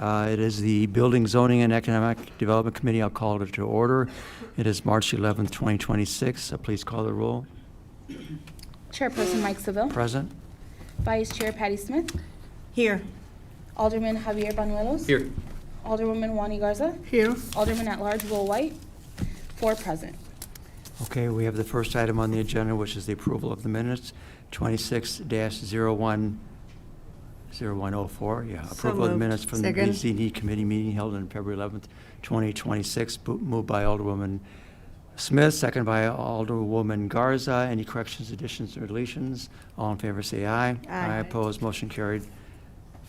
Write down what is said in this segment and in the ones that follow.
It is the Building, Zoning, and Economic Development Committee. I'll call it to order. It is March 11th, 2026. Please call the roll. Chairperson Mike Seville. Present. Vice Chair Patty Smith. Here. Alderman Javier Banuelos. Here. Alderwoman Wani Garza. Here. Alderman at Large Will White. 4 present. Okay, we have the first item on the agenda, which is the approval of the minutes, 26-01. 0104, yeah. Approval of the moved. minutes from the Second. BZD committee meeting held on February 11th, 2026. Moved by Alderwoman Smith, second by Alderwoman Garza. Any corrections, additions, or deletions? All in favor say aye. Aye. Opposed, motion carried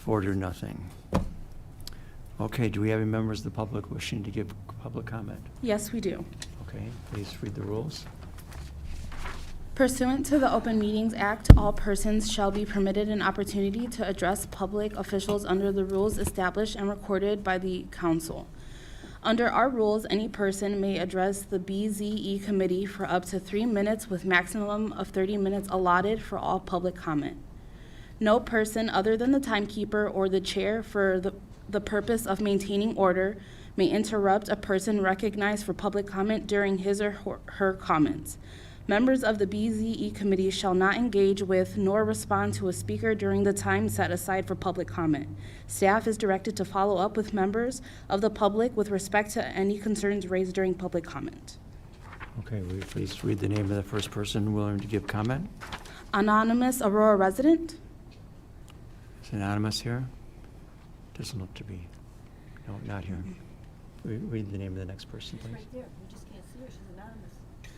4-0. Okay, do we have any members of the public wishing to give public comment? Yes, we do. Okay, please read the rules. Pursuant to the Open Meetings Act, all persons shall be permitted an opportunity to address public officials under the rules established and recorded by the council. Under our rules, any person may address the BZE committee for up to 3 minutes with maximum of 30 minutes allotted for all public comment. No person other than the timekeeper or the chair for the purpose of maintaining order may interrupt a person recognized for public comment during his or her comments. Members of the BZE committee shall not engage with nor respond to a speaker during the time set aside for public comment. Staff is directed to follow up with members of the public with respect to any concerns raised during public comment. Okay, will you please read the name of the first person willing to give comment? Anonymous Aurora resident. Is anonymous here? Doesn't look to be. No, not here. Read the name of the next person, please. Right there, you just can't see her, she's anonymous.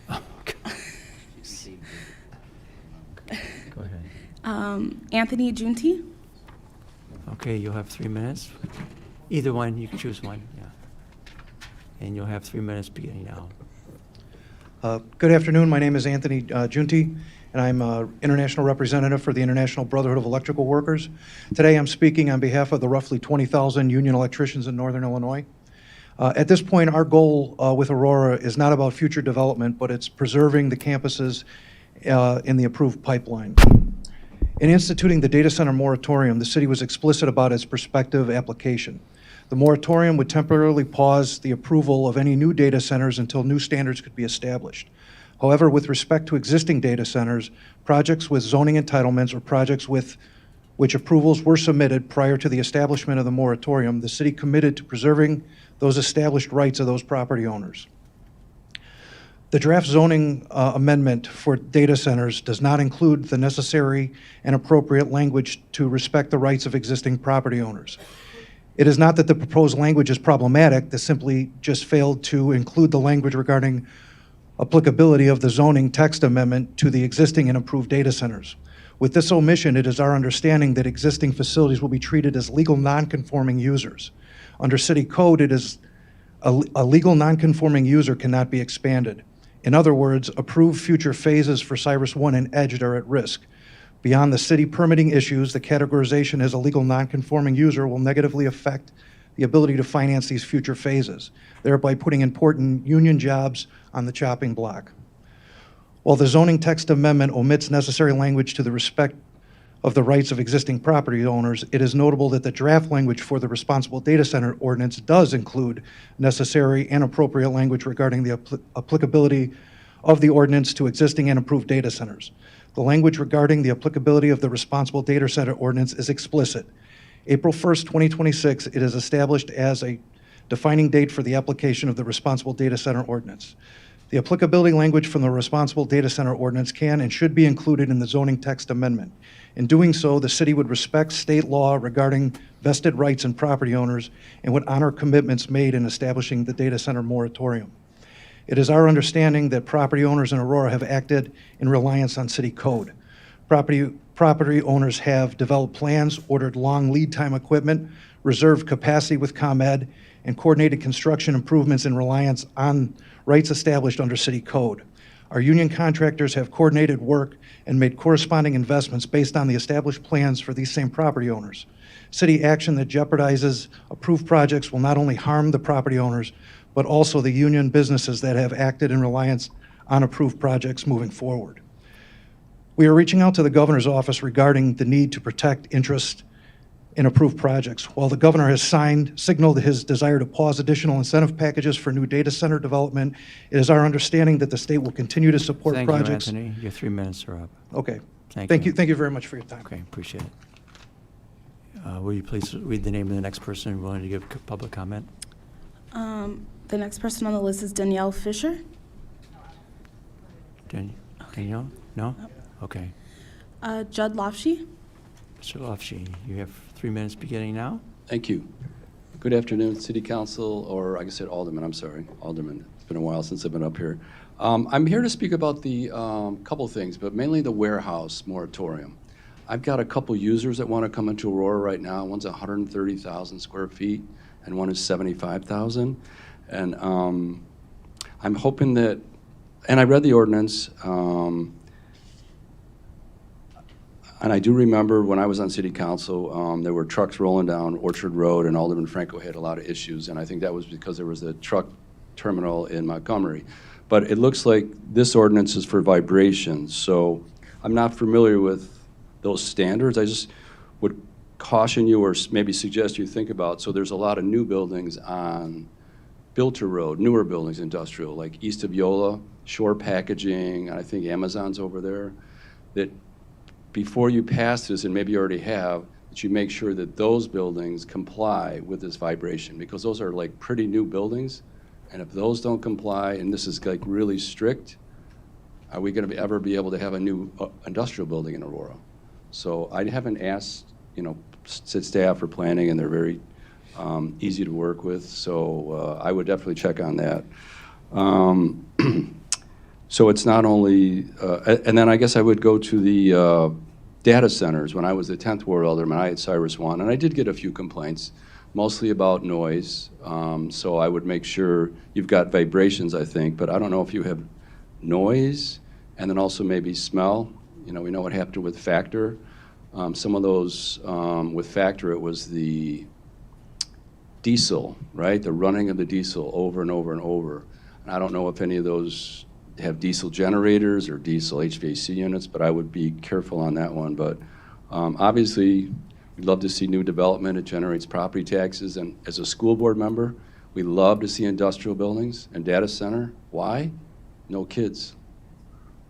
Oh, okay. Go ahead. Anthony Junti. Okay, you'll have 3 minutes. Either one, you can choose one, yeah. And you'll have 3 minutes beginning now. Good afternoon. My name is Anthony Junti, and I'm International Representative for the International Brotherhood of Electrical Workers. Today I'm speaking on behalf of the roughly 20,000 union electricians in Northern Illinois. At this point, our goal with Aurora is not about future development, but it's preserving the campuses in the approved pipeline. In instituting the data center moratorium, the city was explicit about its prospective application. The moratorium would temporarily pause the approval of any new data centers until new standards could be established. However, with respect to existing data centers, projects with zoning entitlements or projects with which approvals were submitted prior to the establishment of the moratorium, the city committed to preserving those established rights of those property owners. The draft zoning amendment for data centers does not include the necessary and appropriate language to respect the rights of existing property owners. It is not that the proposed language is problematic, they simply just failed to include the language regarding applicability of the zoning text amendment to the existing and approved data centers. With this omission, it is our understanding that existing facilities will be treated as legal non-conforming users. Under city code, it is a legal non-conforming user cannot be expanded. In other words, approved future phases for Cyrus 1 and Edged are at risk. Beyond the city permitting issues, the categorization as a legal non-conforming user will negatively affect the ability to finance these future phases, thereby putting important union jobs on the chopping block. While the zoning text amendment omits necessary language to the respect of the rights of existing property owners, it is notable that the draft language for the Responsible Data Center Ordinance does include necessary and appropriate language regarding the applicability of the ordinance to existing and approved data centers. The language regarding the applicability of the Responsible Data Center Ordinance is explicit. April 1st, 2026, it is established as a defining date for the application of the Responsible Data Center Ordinance. The applicability language from the Responsible Data Center Ordinance can and should be included in the zoning text amendment. In doing so, the city would respect state law regarding vested rights and property owners and would honor commitments made in establishing the data center moratorium. It is our understanding that property owners in Aurora have acted in reliance on city code. Property owners have developed plans, ordered long lead time equipment, reserved capacity with ComEd, and coordinated construction improvements in reliance on rights established under city code. Our union contractors have coordinated work and made corresponding investments based on the established plans for these same property owners. City action that jeopardizes approved projects will not only harm the property owners, but also the union businesses that have acted in reliance on approved projects moving forward. We are reaching out to the governor's office regarding the need to protect interest in approved projects. While the governor has signaled his desire to pause additional incentive packages for new data center development, it is our understanding that the state will continue to support Thank you, projects. Anthony. Your 3 minutes are up. Okay. Thank you. Thank you very much for your time. Okay, appreciate it. Will you please read the name of the next person willing to give public comment? The next person on the list is Danielle Fisher. Danielle? No? Okay. Judd Lofshe. Mr. Lofshe, you have 3 minutes beginning now. Thank you. Good afternoon, City Council, or like I said, Alderman, I'm sorry, Alderman. It's been a while since I've been up here. I'm here to speak about the couple things, but mainly the warehouse moratorium. I've got a couple users that want to come into Aurora right now. One's 130,000 square feet, and one is 75,000. And I'm hoping that, and I read the ordinance, and I do remember when I was on city council, there were trucks rolling down Orchard Road, and Alderman Franco had a lot of issues, and I think that was because there was a truck terminal in Montgomery. But it looks like this ordinance is for vibrations, so I'm not familiar with those standards. I just would caution you or maybe suggest you think about, so there's a lot of new buildings on Bilter Road, newer buildings, industrial, like east of Yola, Shore Packaging, and I think Amazon's over there, that before you pass this, and maybe you already have, that you make sure that those buildings comply with this vibration, because those are like pretty new buildings, and if those don't comply, and this is like really strict, are we gonna ever be able to have a new industrial building in Aurora? So I haven't asked, staff for planning, and they're very easy to work with, so I would definitely check on that. So it's not only, and then I guess I would go to the data centers. When I was the 10th Ward Alderman, I had Cyrus One, and I did get a few complaints, mostly about noise. So I would make sure you've got vibrations, I think, but I don't know if you have noise, and then also maybe smell. We know what happened with Factor. Some of those, with Factor, it was the diesel, right? The running of the diesel over and over and over. And I don't know if any of those have diesel generators or diesel HVAC units, but I would be careful on that one. But obviously, we'd love to see new development. It generates property taxes. And as a school board member, we love to see industrial buildings and data center. Why? No kids.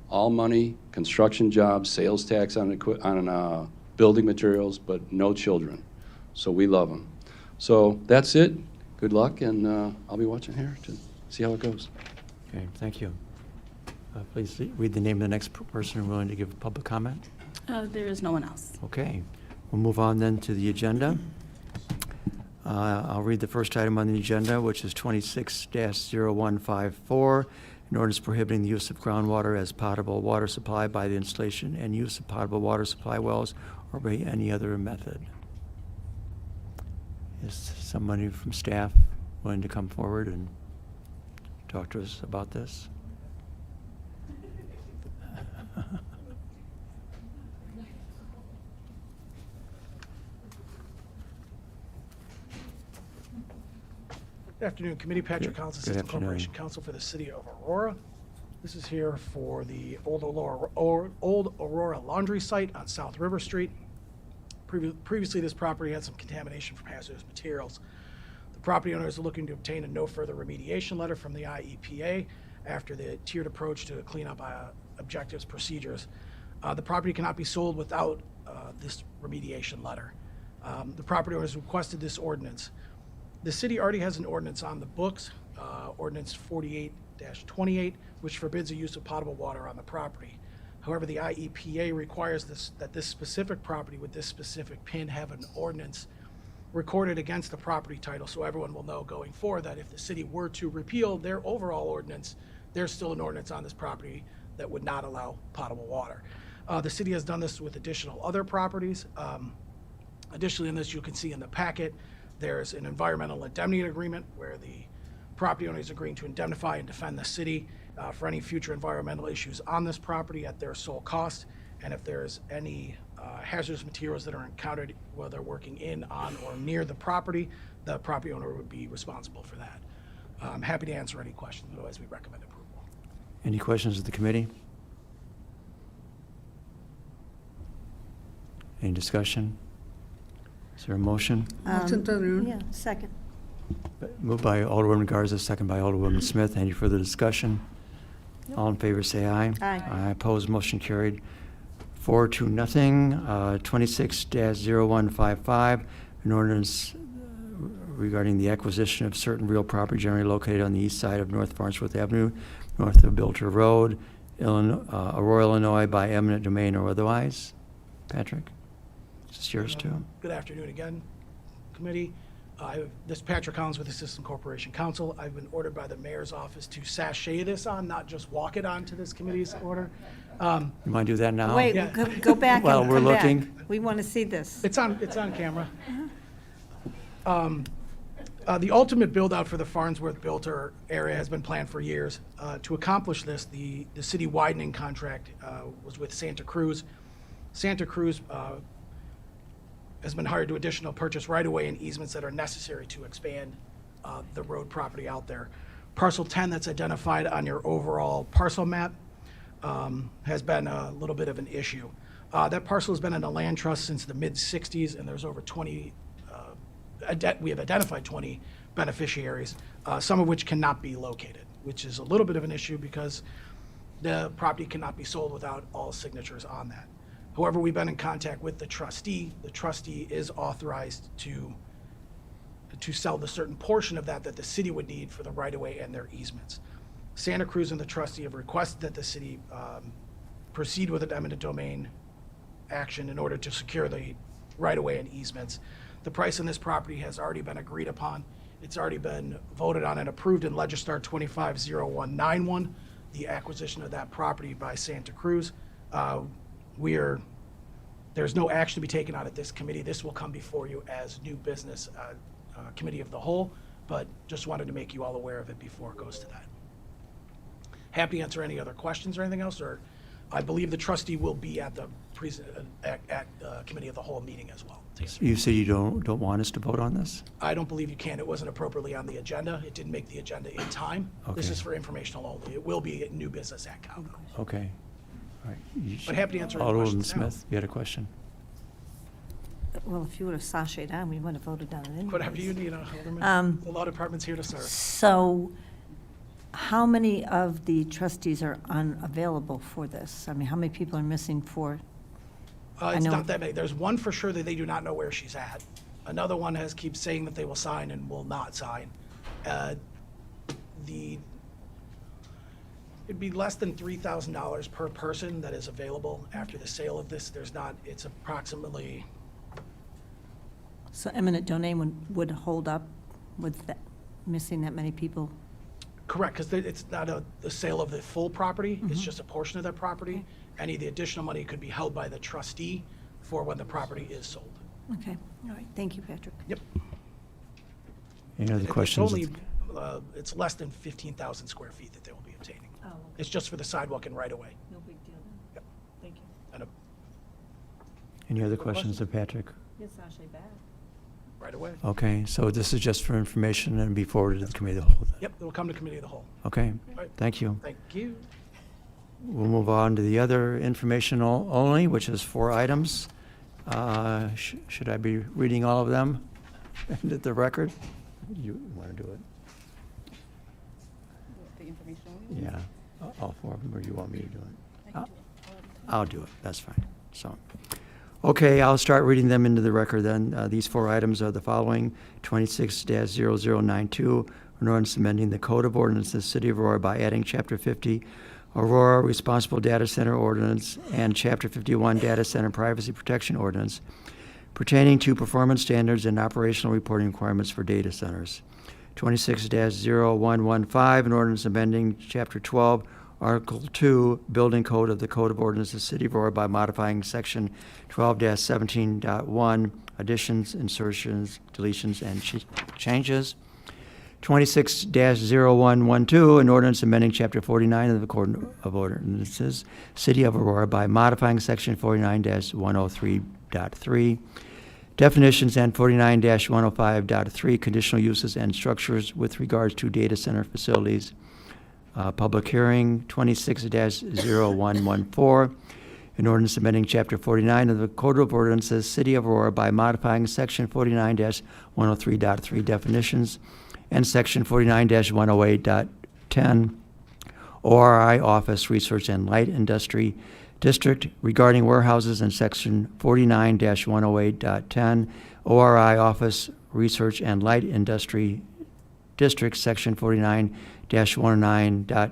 All money, construction jobs, sales tax on building materials, but no children. So we love them. So that's it. Good luck, and I'll be watching here to see how it goes. Okay, thank you. Please read the name of the next person willing to give public comment. There is no one else. Okay, we'll move on then to the agenda. I'll read the first item on the agenda, which is 26-0154, an ordinance prohibiting the use of groundwater as potable water supply by the installation and use of potable water supply wells or by any other method. Is somebody from staff willing to come forward and talk to us about this? Good afternoon, Committee. Patrick Good- Collins, good Assistant afternoon. Corporation Counsel for the City of Aurora. This is here for the old Aurora laundry site on South River Street. Previously, this property had some contamination from hazardous materials. The property owners are looking to obtain a no further remediation letter from the IEPA after the tiered approach to clean up objectives procedures. The property cannot be sold without this remediation letter. The property owners requested this ordinance. The city already has an ordinance on the books, ordinance 48-28, which forbids the use of potable water on the property. However, the IEPA requires that this specific property with this specific PIN have an ordinance recorded against the property title, so everyone will know going forward that if the city were to repeal their overall ordinance, there's still an ordinance on this property that would not allow potable water. The city has done this with additional other properties. Additionally, in this, you can see in the packet, there's an environmental indemnity agreement where the property owner is agreeing to indemnify and defend the city for any future environmental issues on this property at their sole cost. And if there's any hazardous materials that are encountered while they're working in, on, or near the property owner would be responsible for that. I'm happy to answer any questions, otherwise we recommend approval. Any questions of the committee? Any discussion? Is there a motion? Yeah, second. Moved by Alderwoman Garza, second by Alderwoman Smith. Any further discussion? All in favor, say aye. Aye. Aye, opposed, motion carried. 4-0. 26-0155, an ordinance regarding the acquisition of certain real property generally located on the east side of North Farnsworth Avenue, north of Bilter Road, Aurora, Illinois, by eminent domain or otherwise. Patrick, this is yours too. Good afternoon again, committee. This is Patrick Collins with Assistant Corporation Counsel. I've been ordered by the mayor's office to sashay this on, not just walk it on to this committee's order. You want to do that now? Wait, Yeah. go back and While we're come back. looking. We want to see this. It's on camera. The ultimate build-out for the Farnsworth-Bilter area has been planned for years. To accomplish this, the city widening contract was with Santa Cruz. Santa Cruz has been hired to additional purchase right-of-way and easements that are necessary to expand the road property out there. Parcel 10 that's identified on your overall parcel map has been a little bit of an issue. That parcel has been in a land trust since the mid-'60s, and there's over 20, we have identified 20 beneficiaries, some of which cannot be located, which is a little bit of an issue because the property cannot be sold without all signatures on that. However, we've been in contact with the trustee. The trustee is authorized to sell the certain portion of that the city would need for the right-of-way and their easements. Santa Cruz and the trustee have requested that the city proceed with an eminent domain action in order to secure the right-of-way and easements. The price on this property has already been agreed upon. It's already been voted on and approved in Legistar 250191, the acquisition of that property by Santa Cruz. There's no action to be taken on at this committee. This will come before you as new business committee of the whole, but just wanted to make you all aware of it before it goes to that. Happy to answer any other questions or anything else, or I believe the trustee will be at the committee of the whole meeting as well. You say you don't want us to vote on this? I don't believe you can. It wasn't appropriately on the agenda. It didn't make the agenda in time. This Okay. is for informational only. It will be new business at Cal, though. Okay. All right. But happy to answer any Alderwoman questions now. Smith, you had a question? Well, if you would have sashayed on, we would have voted on it anyway. Whatever you need, Alderman. The law department's here to serve. So how many of the trustees are unavailable for this? I mean, how many people are missing for? It's know- not that many. There's one for sure that they do not know where she's at. Another one keeps saying that they will sign and will not sign. It'd be less than $3,000 per person that is available after the sale of this. It's approximately, So eminent domain would hold up with that, missing that many people? correct, because it's not the sale of the full property. It's just a portion of that property. Okay. Any of the additional money could be held by the trustee for when the property is sold. Okay, all right. Thank you, Patrick. Yep. Any other It's questions? only, it's less than 15,000 square feet that they will be obtaining. Oh, It's just for the sidewalk and right-of-way. no big deal then. Yep. Thank you. And a Any other questions of Patrick? Yes, sashay back. right-of-way. Okay, so this is just for information and be forwarded to the committee of the whole. Yep, it'll come to committee of the whole. Okay, Right. thank you. Thank you. We'll move on to the other informational only, which is 4 items. Should I be reading all of them into the record? You want to do it? The information. Yeah, all 4 of them, or you want me to do it? I'll do it, that's fine. So, okay, I'll start reading them into the record then. These 4 items are the following: 26-0092, an ordinance amending the Code of Ordinances of the City of Aurora by adding Chapter 50, Aurora Responsible Data Center Ordinance, and Chapter 51, Data Center Privacy Protection Ordinance, pertaining to performance standards and operational reporting requirements for data centers. 26-0115, an ordinance amending Chapter 12, Article 2, Building Code of the Code of Ordinances of the City of Aurora by modifying Section 12-17.1, additions, insertions, deletions, and changes. 26-0112, an ordinance amending Chapter 49 of the Code of Ordinances, City of Aurora by modifying Section 49-103.3, definitions, and 49-105.3, conditional uses and structures with regards to data center facilities. Public hearing. 26-0114, An ordinance amending Chapter 49 of the Code of Ordinances, City of Aurora by modifying Section 49-103.3 definitions and Section 49-108.10 ORI Office Research and Light Industry District regarding warehouses, and Section 49-108.10 ORI Office Research and Light Industry District, Section 49-109.2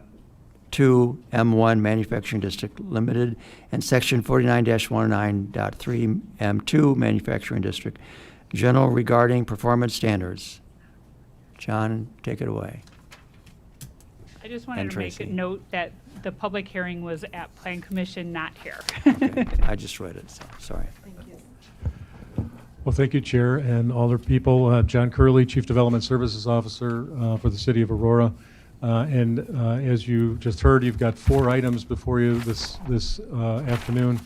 M1 Manufacturing District Limited, and Section 49-109.3 M2 Manufacturing District General regarding performance standards. John, take it away. I just wanted And to make a Tracy. note that the public hearing was at Plan Commission, not here. Okay, I just read it, so, sorry. Well, thank you, Chair, and all the people. John Curley, Chief Development Services Officer for the City of Aurora. As you just heard, you've got 4 items before you this afternoon.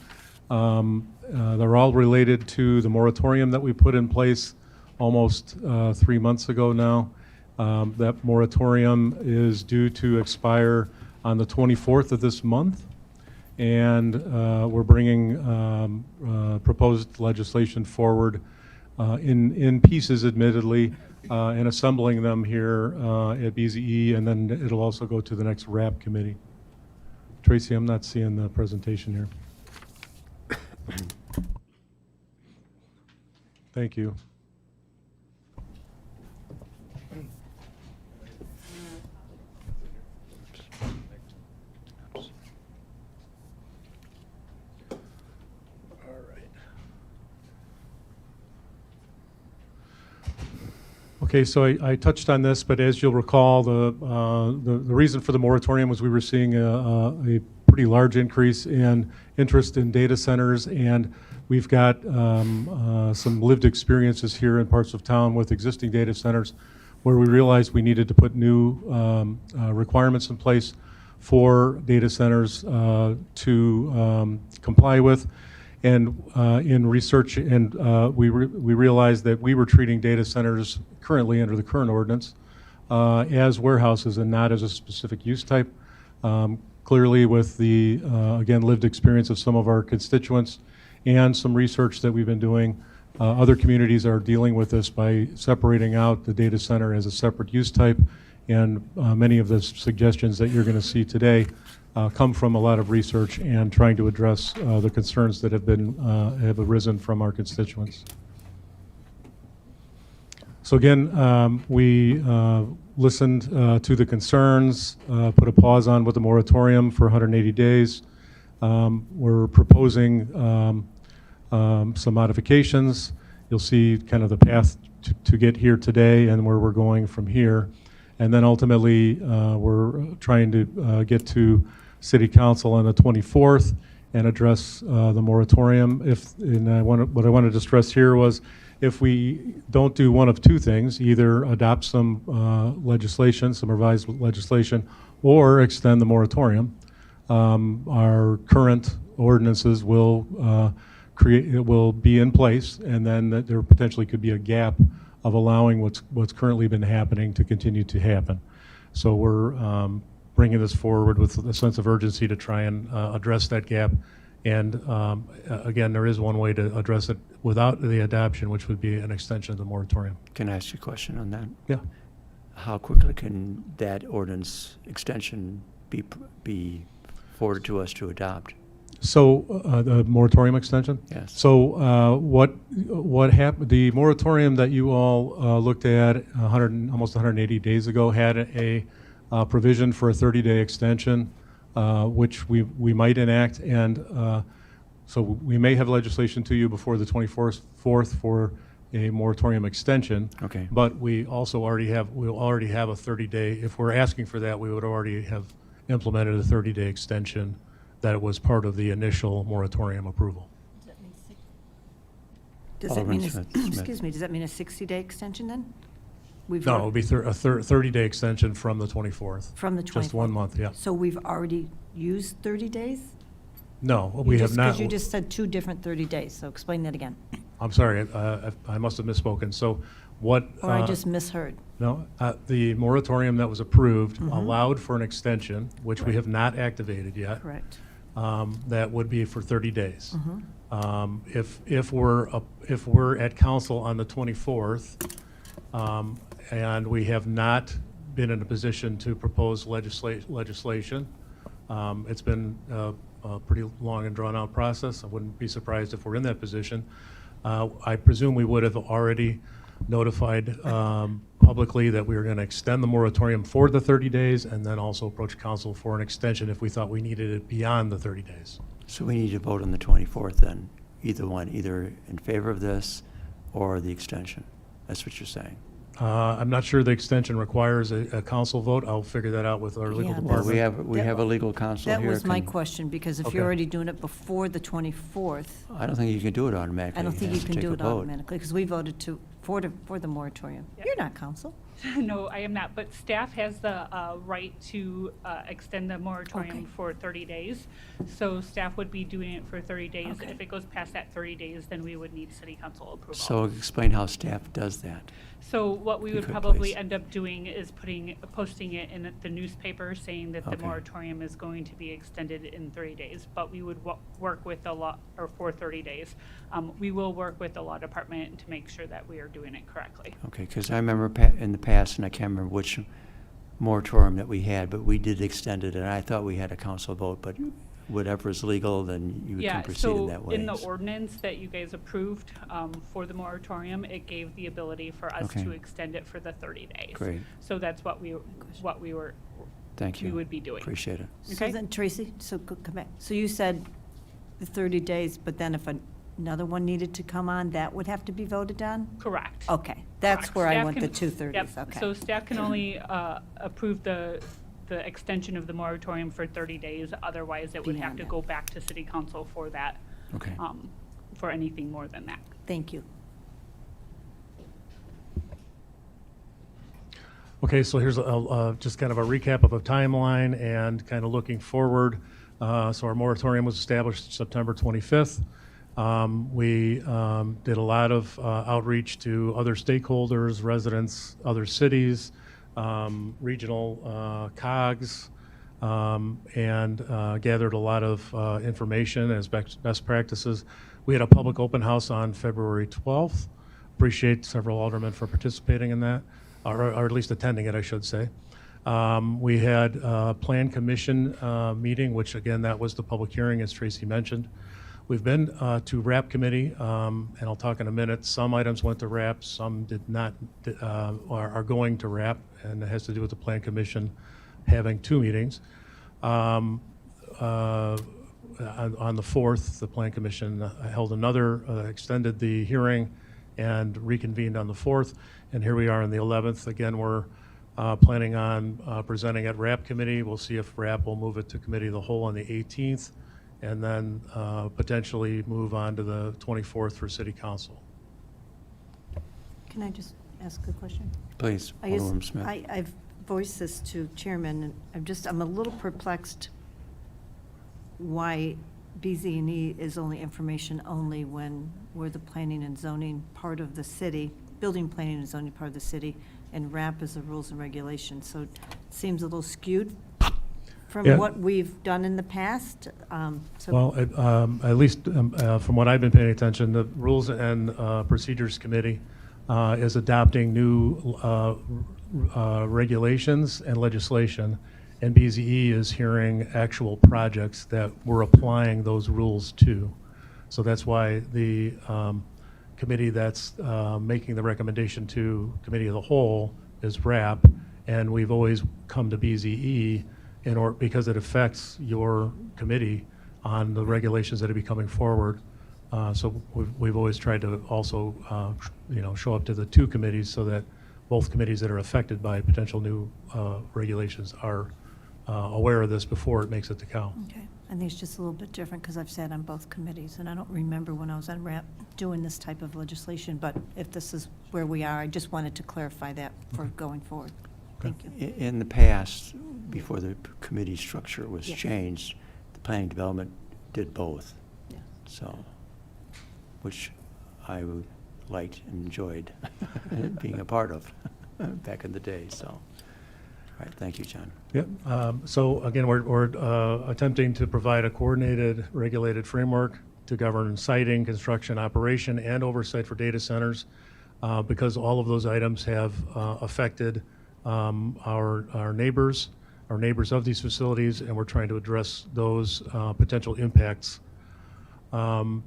They're all related to the moratorium that we put in place almost 3 months ago now. That moratorium is due to expire on the 24th of this month, and we're bringing proposed legislation forward in pieces, admittedly, and assembling them here at BZE, and then it'll also go to the next RAP committee. Tracy, I'm not seeing the presentation here. Thank you. Okay, so I touched on this, but as you'll recall, the reason for the moratorium was we were seeing a pretty large increase in interest in data centers, and we've got some lived experiences here in parts of town with existing data centers where we realized we needed to put new requirements in place for data centers to comply with. And in research, and we realized that we were treating data centers currently under the current ordinance as warehouses and not as a specific use type. Clearly, with the, again, lived experience of some of our constituents and some research that we've been doing, other communities are dealing with this by separating out the data center as a separate use type. And many of the suggestions that you're going to see today come from a lot of research and trying to address the concerns that have arisen from our constituents. So again, we listened to the concerns, put a pause on with the moratorium for 180 days. We're proposing some modifications. You'll see kind of the path to get here today and where we're going from here. And then ultimately, we're trying to get to City Council on the 24th and address the moratorium. What I wanted to stress here was if we don't do one of two things, either adopt some legislation, some revised legislation, or extend the moratorium, our current ordinances will be in place, and then there potentially could be a gap of allowing what's currently been happening to continue to happen. So we're bringing this forward with a sense of urgency to try and address that gap. And again, there is one way to address it without the adoption, which would be an extension of the moratorium. Can I ask you a question on that? Yeah. How quickly can that ordinance extension be forwarded to us to adopt? So the moratorium extension? Yes. So what happened? The moratorium that you all looked at almost 180 days ago had a provision for a 30-day extension, which we might enact, and so we may have legislation to you before the 24th for a moratorium extension. Okay. But we'll already have a 30-day. If we're asking for that, we would already have implemented a 30-day extension that was part of the initial moratorium approval. Does that mean, Alderman Smith. excuse me, does that mean a 60-day extension then? We've No, it al- would be a 30-day extension from the 24th. From the 24th? Just 1 month, yeah. So we've already used 30 days? No, we have not. Because you just said 2 different 30 days, so explain that again. I'm sorry, I must have misspoken. So what? Or I just misheard. No, the moratorium that was approved allowed for an extension, which we have not activated yet. Correct. that would be for 30 days. If we're at council on the 24th, and we have not been in a position to propose legislation, it's been a pretty long and drawn-out process. I wouldn't be surprised if we're in that position. I presume we would have already notified publicly that we were going to extend the moratorium for the 30 days and then also approach council for an extension if we thought we needed it beyond the 30 days. So we need to vote on the 24th then, either one, either in favor of this or the extension. That's what you're saying. I'm not sure the extension requires a council vote. I'll figure that out with our legal Yeah, Well, department. we have a legal counsel here. That was my Can- question, because if Okay. you're already doing it before the 24th, I don't think you can do it automatically. I don't think you has to can take do a it vote. automatically, because we voted for the moratorium. Yeah. You're not council. No, I am not, but staff has the right to extend the moratorium Okay. for 30 days. So staff would be doing it for 30 days. Okay. If it goes past that 30 days, then we would need city council approval. So explain how staff does that. So what we You would could, probably please. end up doing is posting it in the newspaper saying that the Okay. moratorium is going to be extended in 30 days. But we would work with the law, or for 30 days. We will work with the law department to make sure that we are doing it correctly. Okay, because I remember in the past, and I can't remember which moratorium that we had, but we did extend it, and I thought we had a council vote, but whatever is legal, then you can proceed in that way. Yeah, so in the ordinance that you guys approved for the moratorium, it gave the ability for us Okay. to extend it for the 30 days. Great. So that's what we Thank you. we would be doing. Appreciate it. So Okay. then, Tracy, so come back. So you said the 30 days, but then if another one needed to come on, that would have to be voted on? Correct. Okay, that's Correct. where I Staff went the can- 230s, Yep. okay. So staff can only approve the extension of the moratorium for 30 days. Otherwise, it would have Beyond to that. go back to city council for that, Okay. for anything more than that. Thank you. Okay, so here's just kind of a recap of a timeline and kind of looking forward. So our moratorium was established September 25th. We did a lot of outreach to other stakeholders, residents, other cities, regional COGs, and gathered a lot of information as best practices. We had a public open house on February 12th. Appreciate several aldermen for participating in that, or at least attending it, I should say. We had a Plan Commission meeting, which again, that was the public hearing, as Tracy mentioned. We've been to RAP committee, and I'll talk in a minute. Some items went to RAP, some did not, are going to RAP, and it has to do with the Plan Commission having two meetings. On the 4th, the Plan Commission held another, extended the hearing and reconvened on the 4th. And here we are on the 11th. Again, we're planning on presenting at RAP committee. We'll see if RAP will move it to committee of the whole on the 18th, and then potentially move on to the 24th for city council. Can I just ask a question? Please, I guess Alderwoman Smith. I've voiced this to Chairman, and I'm a little perplexed why BZ&E is only information only when we're the planning and zoning part of the city, building planning and zoning part of the city, and RAP is the rules and regulations. So it seems a little skewed from Yeah. what we've done in the past. Well, at least from what I've been paying attention, the Rules and Procedures Committee is adopting new regulations and legislation, and BZE is hearing actual projects that we're applying those rules to. So that's why the committee that's making the recommendation to Committee of the Whole is RAP, and we've always come to BZE because it affects your committee on the regulations that are coming forward. So we've always tried to also, show up to the two committees so that both committees that are affected by potential new regulations are aware of this before it makes it to Cal. Okay, I think it's just a little bit different because I've sat on both committees, and I don't remember when I was on RAP doing this type of legislation, but if this is where we are, I just wanted to clarify that for going forward. Thank you. In the past, before the committee structure was Yes. changed, the planning development did both. Yeah. So, which I liked and enjoyed being a part of back in the day, so. right, thank you, John. Yep. So again, we're attempting to provide a coordinated, regulated framework to govern siting, construction, operation, and oversight for data centers, because all of those items have affected our neighbors of these facilities, and we're trying to address those potential impacts. We're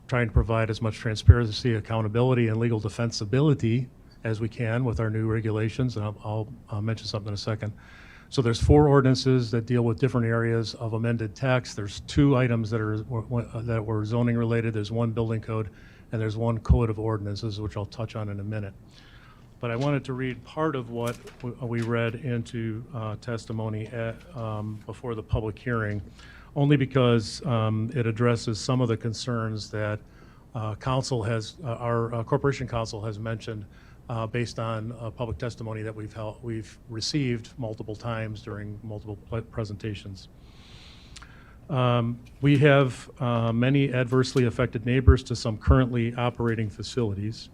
trying to provide as much transparency, accountability, and legal defensibility as we can with our new regulations, and I'll mention something in a second. So there's 4 ordinances that deal with different areas of amended text. There's 2 items that were zoning related. There's 1 building code, and there's 1 code of ordinances, which I'll touch on in a minute. But I wanted to read part of what we read into testimony before the public hearing, only because it addresses some of the concerns that our Corporation Council has mentioned based on public testimony that we've received multiple times during multiple presentations. We have many adversely affected neighbors to some currently operating facilities.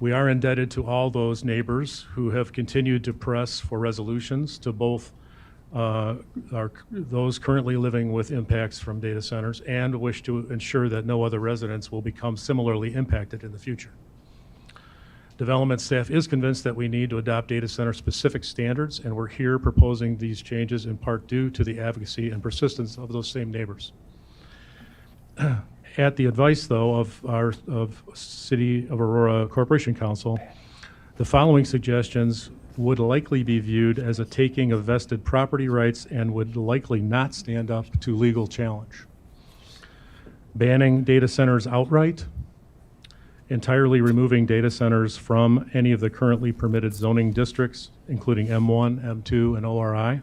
We are indebted to all those neighbors who have continued to press for resolutions to both those currently living with impacts from data centers and wish to ensure that no other residents will become similarly impacted in the future. Development staff is convinced that we need to adopt data center specific standards, and we're here proposing these changes in part due to the advocacy and persistence of those same neighbors. At the advice, though, of City of Aurora Corporation Council, the following suggestions would likely be viewed as a taking of vested property rights and would likely not stand up to legal challenge. Banning data centers outright, entirely removing data centers from any of the currently permitted zoning districts, including M1, M2, and ORI.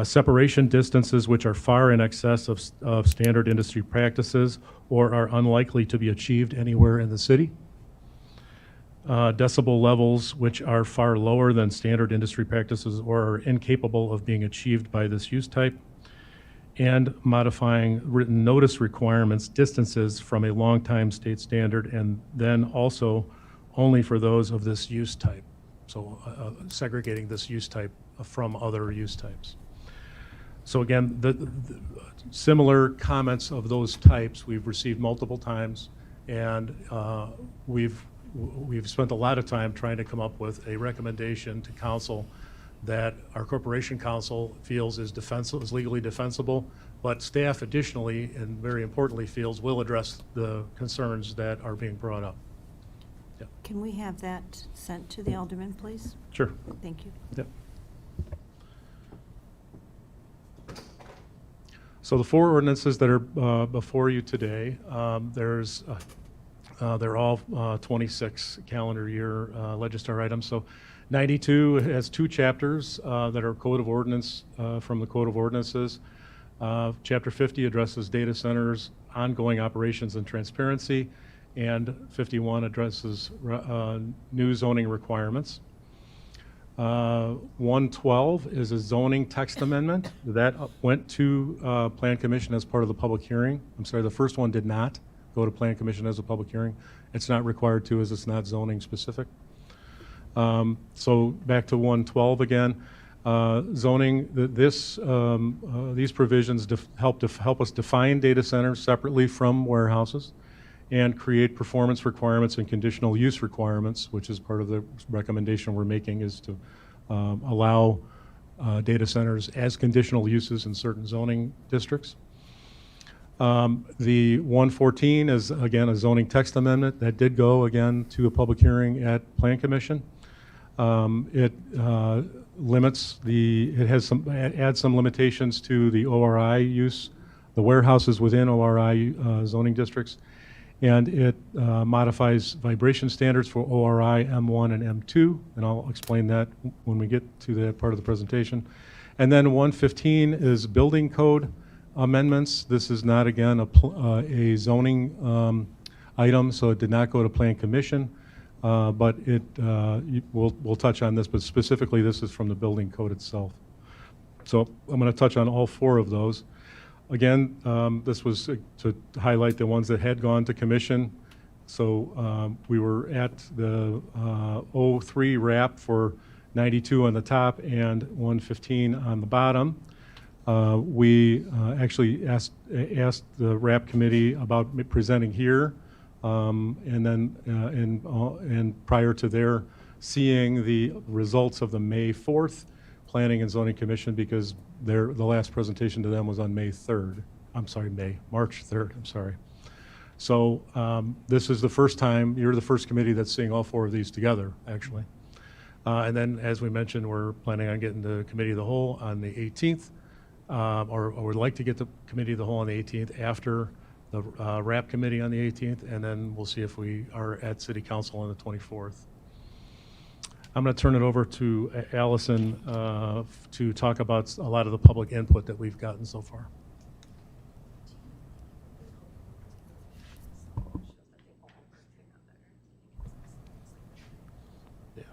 Separation distances which are far in excess of standard industry practices or are unlikely to be achieved anywhere in the city. Decibel levels which are far lower than standard industry practices or are incapable of being achieved by this use type. And modifying written notice requirements distances from a long-time state standard, and then also only for those of this use type. So segregating this use type from other use types. So again, the similar comments of those types we've received multiple times, and we've spent a lot of time trying to come up with a recommendation to council that our Corporation Council feels is legally defensible, but staff additionally, and very importantly, feels will address the concerns that are being brought up. Yeah. Can we have that sent to the alderman, please? Sure. Thank you. Yep. So the 4 ordinances that are before you today, they're all 26 calendar year Legistar items. So 92 has 2 chapters that are Code of Ordinance from the Code of Ordinances. Chapter 50 addresses data centers, ongoing operations and transparency, and 51 addresses new zoning requirements. 112 is a zoning text amendment that went to Plan Commission as part of the public hearing. I'm sorry, the first one did not go to Plan Commission as a public hearing. It's not required to, as it's not zoning specific. So back to 112 again. Zoning, these provisions help us define data centers separately from warehouses and create performance requirements and conditional use requirements, which is part of the recommendation we're making, is to allow data centers as conditional uses in certain zoning districts. The 114 is, again, a zoning text amendment that did go, again, to a public hearing at Plan Commission. It adds some limitations to the ORI use, the warehouses within ORI zoning districts, and it modifies vibration standards for ORI M1 and M2, and I'll explain that when we get to that part of the presentation. And then 115 is building code amendments. This is not, again, a zoning item, so it did not go to Plan Commission, but we'll touch on this, but specifically this is from the building code itself. So I'm going to touch on all 4 of those. Again, this was to highlight the ones that had gone to commission. So we were at the 03 wrap for 92 on the top and 115 on the bottom. We actually asked the wrap committee about presenting here, and then and prior to their seeing the results of the May 4th Planning and Zoning Commission, because the last presentation to them was on May 3rd. I'm sorry, March 3rd, I'm sorry. So this is the first time, you're the first committee that's seeing all four of these together, actually. And then, as we mentioned, we're planning on getting the committee of the whole on the 18th, or would like to get the committee of the whole on the 18th after the wrap committee on the 18th, and then we'll see if we are at City Council on the 24th. I'm going to turn it over to Allison to talk about a lot of the public input that we've gotten so far. Yeah.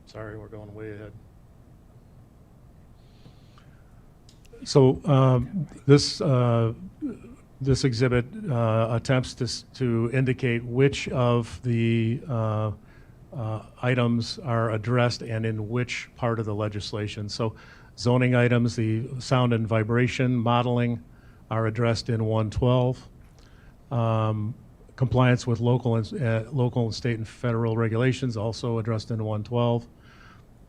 Sorry, we're going way ahead. So this exhibit attempts to indicate which of the items are addressed and in which part of the legislation. So zoning items, the sound and vibration modeling are addressed in 112. Compliance with local and state and federal regulations also addressed in 112.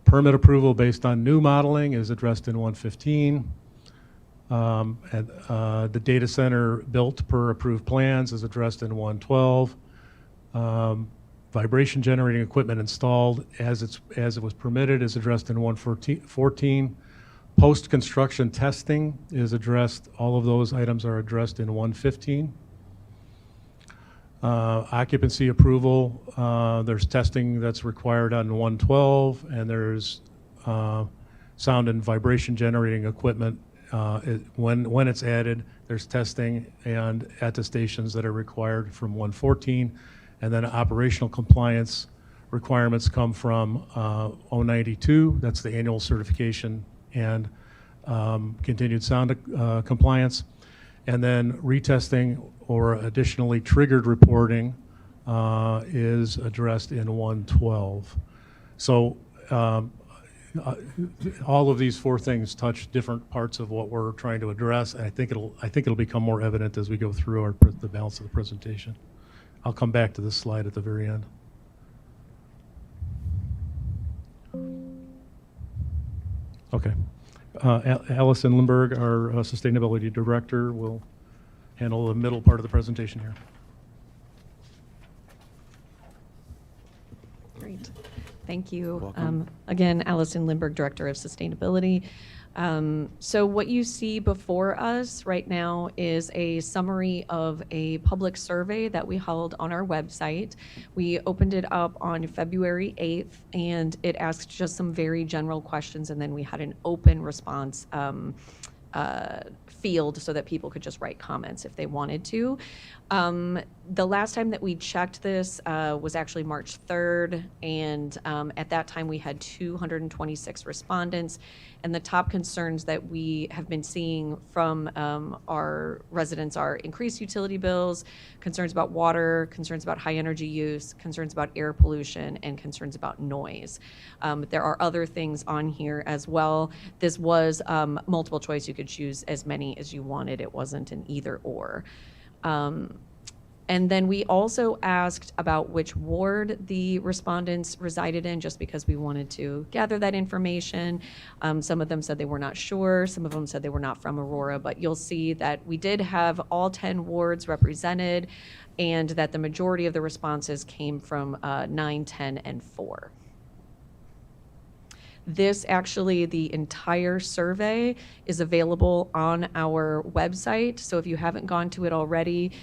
Permit approval based on new modeling is addressed in 115. The data center built per approved plans is addressed in 112. Vibration generating equipment installed as it was permitted is addressed in 114. Post-construction testing is addressed, all of those items are addressed in 115. Occupancy approval, there's testing that's required on 112, and there's sound and vibration generating equipment. When it's added, there's testing and attestations that are required from 114, and then operational compliance requirements come from 092, that's the annual certification and continued sound compliance, and then retesting or additionally triggered reporting is addressed in 112. So all of these four things touch different parts of what we're trying to address, and I think it'll become more evident as we go through the balance of the presentation. I'll come back to this slide at the very end. Okay. Allison Lindberg, our Sustainability Director, will handle the middle part of the presentation here. Great. Thank you. Welcome. Again, Allison Lindberg, Director of Sustainability. So what you see before us right now is a summary of a public survey that we held on our website. We opened it up on February 8th, and it asked just some very general questions, and then we had an open response field so that people could just write comments if they wanted to. The last time that we checked this was actually March 3rd, and at that time we had 226 respondents, and the top concerns that we have been seeing from our residents are increased utility bills, concerns about water, concerns about high energy use, concerns about air pollution, and concerns about noise. There are other things on here as well. This was multiple choice. You could choose as many as you wanted. It wasn't an either or. And then we also asked about which ward the respondents resided in, just because we wanted to gather that information. Some of them said they were not sure. Some of them said they were not from Aurora, but you'll see that we did have all 10 wards represented, and that the majority of the responses came from 9, 10, and 4. This actually, the entire survey is available on our website. So if you haven't gone to it already,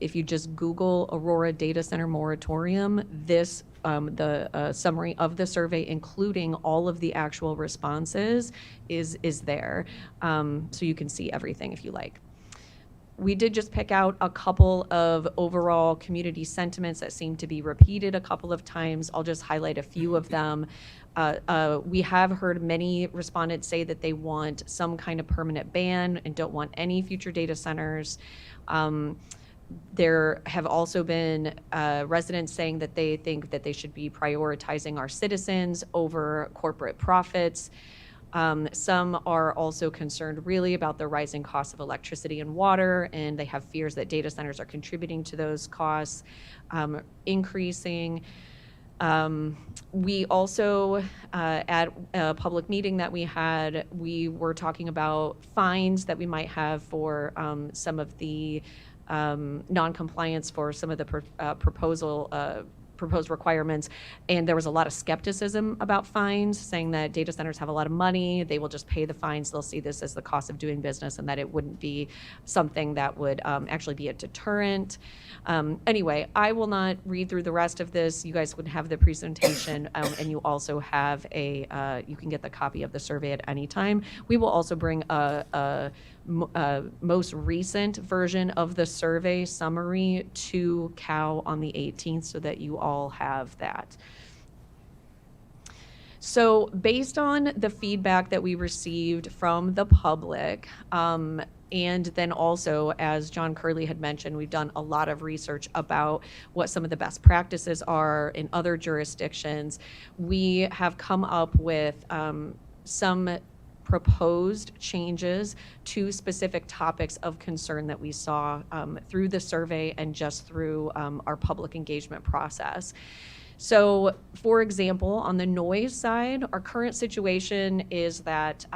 if you just Google Aurora Data Center Moratorium, this the summary of the survey, including all of the actual responses, is there. So you can see everything if you like. We did just pick out a couple of overall community sentiments that seem to be repeated a couple of times. I'll just highlight a few of them. We have heard many respondents say that they want some kind of permanent ban and don't want any future data centers. There have also been residents saying that they think that they should be prioritizing our citizens over corporate profits. Some are also concerned really about the rising costs of electricity and water, and they have fears that data centers are contributing to those costs increasing. We also, at a public meeting that we had, we were talking about fines that we might have for some of the non-compliance for some of the proposed requirements, and there was a lot of skepticism about fines, saying that data centers have a lot of money, they will just pay the fines, they'll see this as the cost of doing business, and that it wouldn't be something that would actually be a deterrent. Anyway, I will not read through the rest of this. You guys would have the presentation, and you also have you can get the copy of the survey at any time. We will also bring a most recent version of the survey summary to COW on the 18th so that you all have that. So based on the feedback that we received from the public, and then also, as John Curley had mentioned, we've done a lot of research about what some of the best practices are in other jurisdictions. We have come up with some proposed changes to specific topics of concern that we saw through the survey and just through our public engagement process. So, for example, on the noise side, our current situation is that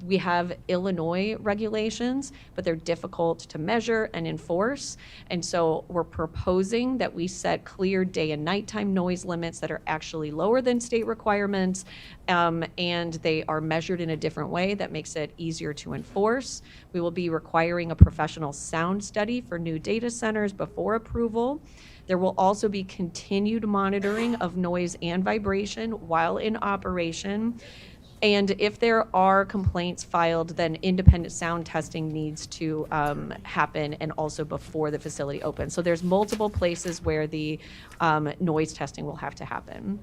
we have Illinois regulations, but they're difficult to measure and enforce. And so we're proposing that we set clear day and nighttime noise limits that are actually lower than state requirements, and they are measured in a different way that makes it easier to enforce. We will be requiring a professional sound study for new data centers before approval. There will also be continued monitoring of noise and vibration while in operation. And if there are complaints filed, then independent sound testing needs to happen, and also before the facility opens. So there's multiple places where the noise testing will have to happen.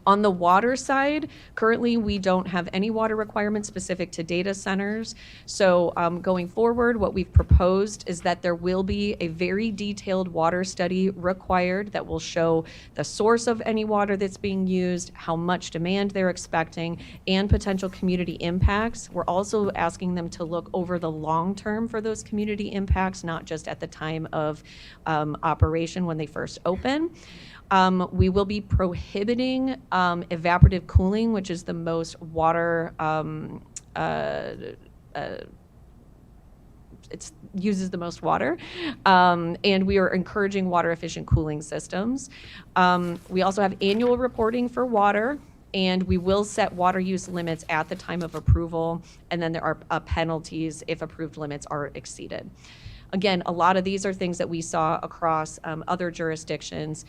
On the water side, currently we don't have any water requirements specific to data centers. So going forward, what we've proposed is that there will be a very detailed water study required that will show the source of any water that's being used, how much demand they're expecting, and potential community impacts. We're also asking them to look over the long term for those community impacts, not just at the time of operation when they first open. We will be prohibiting evaporative cooling, which is the most water, it uses the most water, and we are encouraging water efficient cooling systems. We also have annual reporting for water, and we will set water use limits at the time of approval, and then there are penalties if approved limits are exceeded. Again, a lot of these are things that we saw across other jurisdictions.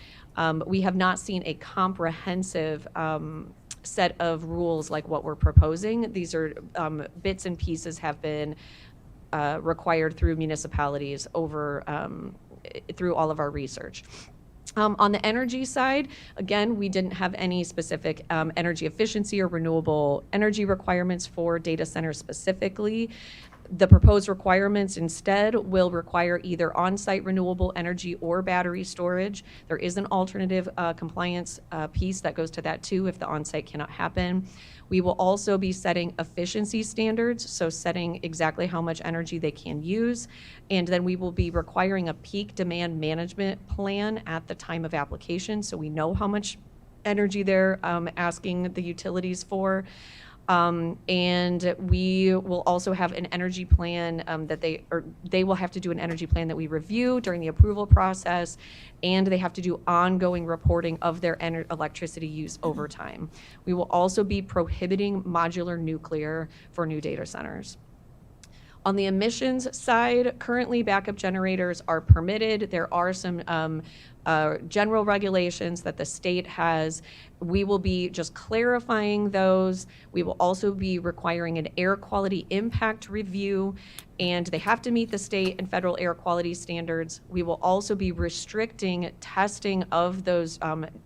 We have not seen a comprehensive set of rules like what we're proposing. These are bits and pieces have been required through municipalities over through all of our research. On the energy side, again, we didn't have any specific energy efficiency or renewable energy requirements for data centers specifically. The proposed requirements instead will require either on-site renewable energy or battery storage. There is an alternative compliance piece that goes to that too if the on-site cannot happen. We will also be setting efficiency standards, so setting exactly how much energy they can use. And then we will be requiring a peak demand management plan at the time of application, so we know how much energy they're asking the utilities for. And we will also have an energy plan that they will have to do an energy plan that we review during the approval process, and they have to do ongoing reporting of their electricity use over time. We will also be prohibiting modular nuclear for new data centers. On the emissions side, currently backup generators are permitted. There are some general regulations that the state has. We will be just clarifying those. We will also be requiring an air quality impact review, and they have to meet the state and federal air quality standards. We will also be restricting testing of those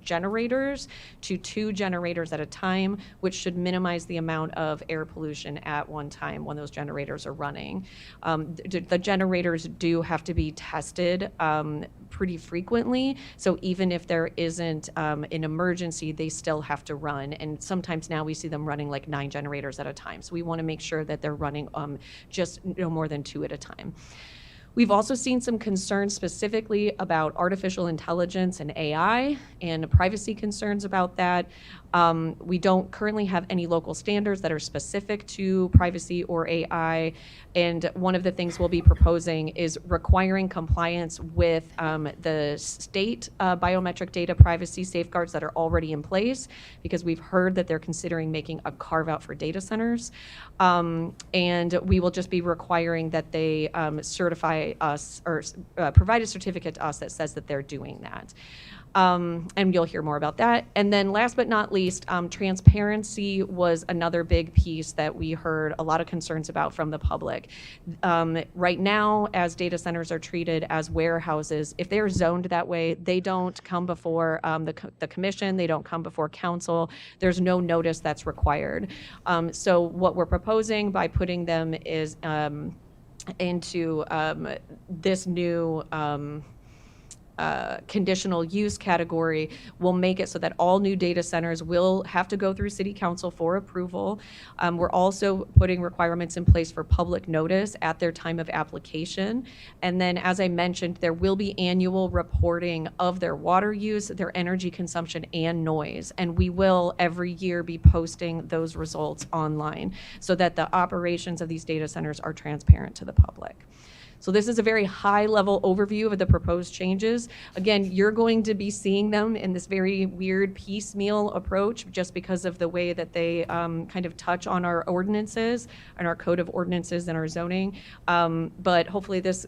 generators to 2 generators at a time, which should minimize the amount of air pollution at one time when those generators are running. The generators do have to be tested pretty frequently, so even if there isn't an emergency, they still have to run. And sometimes now we see them running like 9 generators at a time. So we want to make sure that they're running just no more than 2 at a time. We've also seen some concerns specifically about artificial intelligence and AI and privacy concerns about that. We don't currently have any local standards that are specific to privacy or AI. And one of the things we'll be proposing is requiring compliance with the state biometric data privacy safeguards that are already in place, because we've heard that they're considering making a carve out for data centers. And we will just be requiring that they certify us or provide a certificate to us that says that they're doing that. And you'll hear more about that. And then last but not least, transparency was another big piece that we heard a lot of concerns about from the public. Right now, as data centers are treated as warehouses, if they're zoned that way, they don't come before the commission, they don't come before council. There's no notice that's required. So what we're proposing by putting them is into this new conditional use category will make it so that all new data centers will have to go through city council for approval. We're also putting requirements in place for public notice at their time of application. And then, as I mentioned, there will be annual reporting of their water use, their energy consumption, and noise. And we will every year be posting those results online so that the operations of these data centers are transparent to the public. So this is a very high-level overview of the proposed changes. Again, you're going to be seeing them in this very weird piecemeal approach just because of the way that they kind of touch on our ordinances and our code of ordinances and our zoning. But hopefully this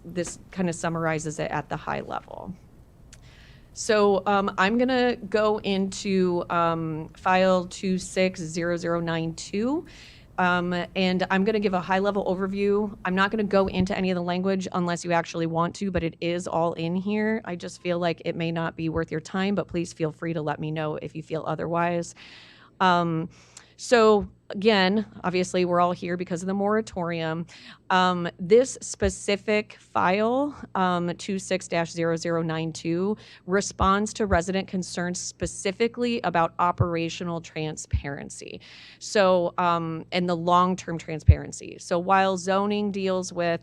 kind of summarizes it at the high level. So I'm going to go into file 260092. And I'm going to give a high-level overview. I'm not going to go into any of the language unless you actually want to, but it is all in here. I just feel like it may not be worth your time, but please feel free to let me know if you feel otherwise. So again, obviously we're all here because of the moratorium. This specific file, 26-0092, responds to resident concerns specifically about operational transparency. So, and the long-term transparency. So while zoning deals with,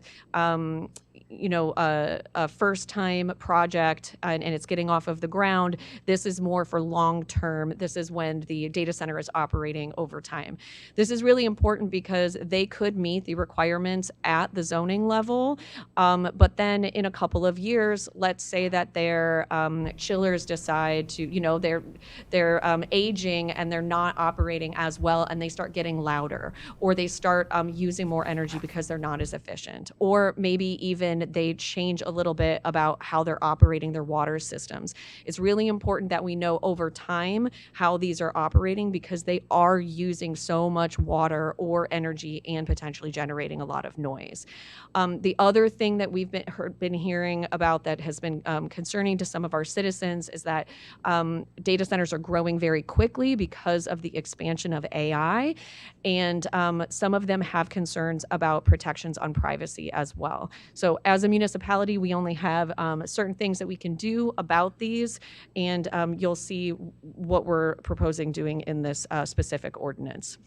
a first-time project and it's getting off of the ground, this is more for long-term. This is when the data center is operating over time. This is really important because they could meet the requirements at the zoning level, but then in a couple of years, let's say that their chillers decide to, they're aging and they're not operating as well, and they start getting louder, or they start using more energy because they're not as efficient, or maybe even they change a little bit about how they're operating their water systems. It's really important that we know over time how these are operating because they are using so much water or energy and potentially generating a lot of noise. The other thing that we've been hearing about that has been concerning to some of our citizens is that data centers are growing very quickly because of the expansion of AI, and some of them have concerns about protections on privacy as well. So as a municipality, we only have certain things that we can do about these, and you'll see what we're proposing doing in this specific ordinance.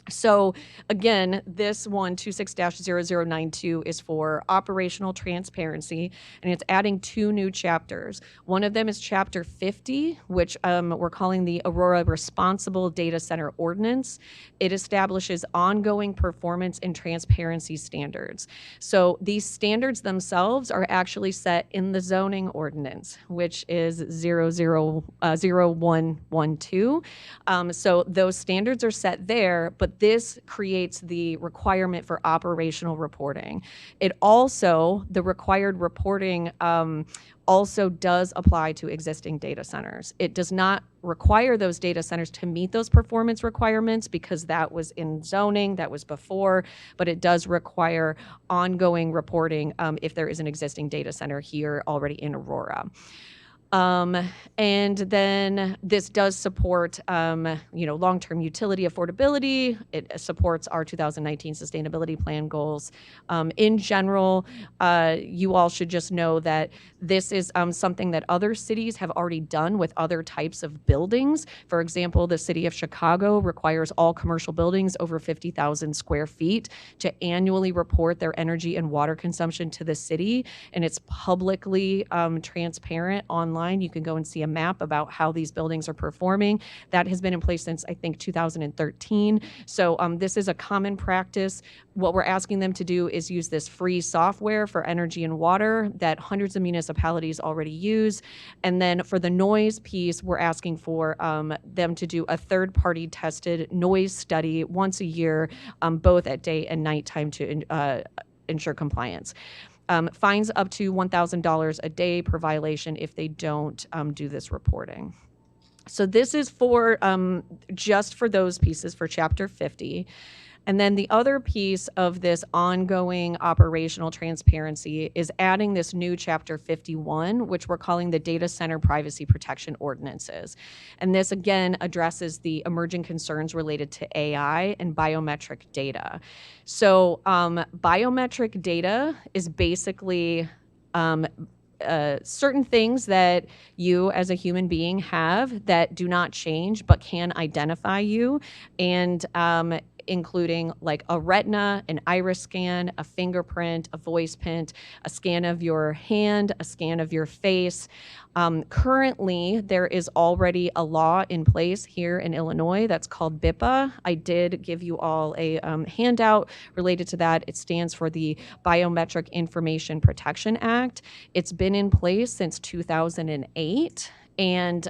So again, this one, 26-0092, is for operational transparency, and it's adding 2 new chapters. One of them is Chapter 50, which we're calling the Aurora Responsible Data Center Ordinance. It establishes ongoing performance and transparency standards. So these standards themselves are actually set in the zoning ordinance, which is 0112. So those standards are set there, but but this creates the requirement for operational reporting. It also, the required reporting also does apply to existing data centers. It does not require those data centers to meet those performance requirements because that was in zoning, that was before, but it does require ongoing reporting if there is an existing data center here already in Aurora. And then this does support, long-term utility affordability. It supports our 2019 sustainability plan goals. In general, you all should just know that this is something that other cities have already done with other types of buildings. For example, the city of Chicago requires all commercial buildings over 50,000 square feet to annually report their energy and water consumption to the city, and it's publicly transparent online. You can go and see a map about how these buildings are performing. That has been in place since, I think, 2013. So this is a common practice. What we're asking them to do is use this free software for energy and water that hundreds of municipalities already use. And then for the noise piece, we're asking for them to do a third-party tested noise study once a year, both at day and nighttime to ensure compliance. Fines up to $1,000 a day per violation if they don't do this reporting. So this is for just for those pieces for Chapter 50. And then the other piece of this ongoing operational transparency is adding this new Chapter 51, which we're calling the Data Center Privacy Protection Ordinances. And this, again, addresses the emerging concerns related to AI and biometric data. So biometric data is basically certain things that you as a human being have that do not change but can identify you, and including like a retina, an iris scan, a fingerprint, a voice print, a scan of your hand, a scan of your face. Currently, there is already a law in place here in Illinois that's called BIPA. I did give you all a handout related to that. It stands for the Biometric Information Protection Act. It's been in place since 2008. And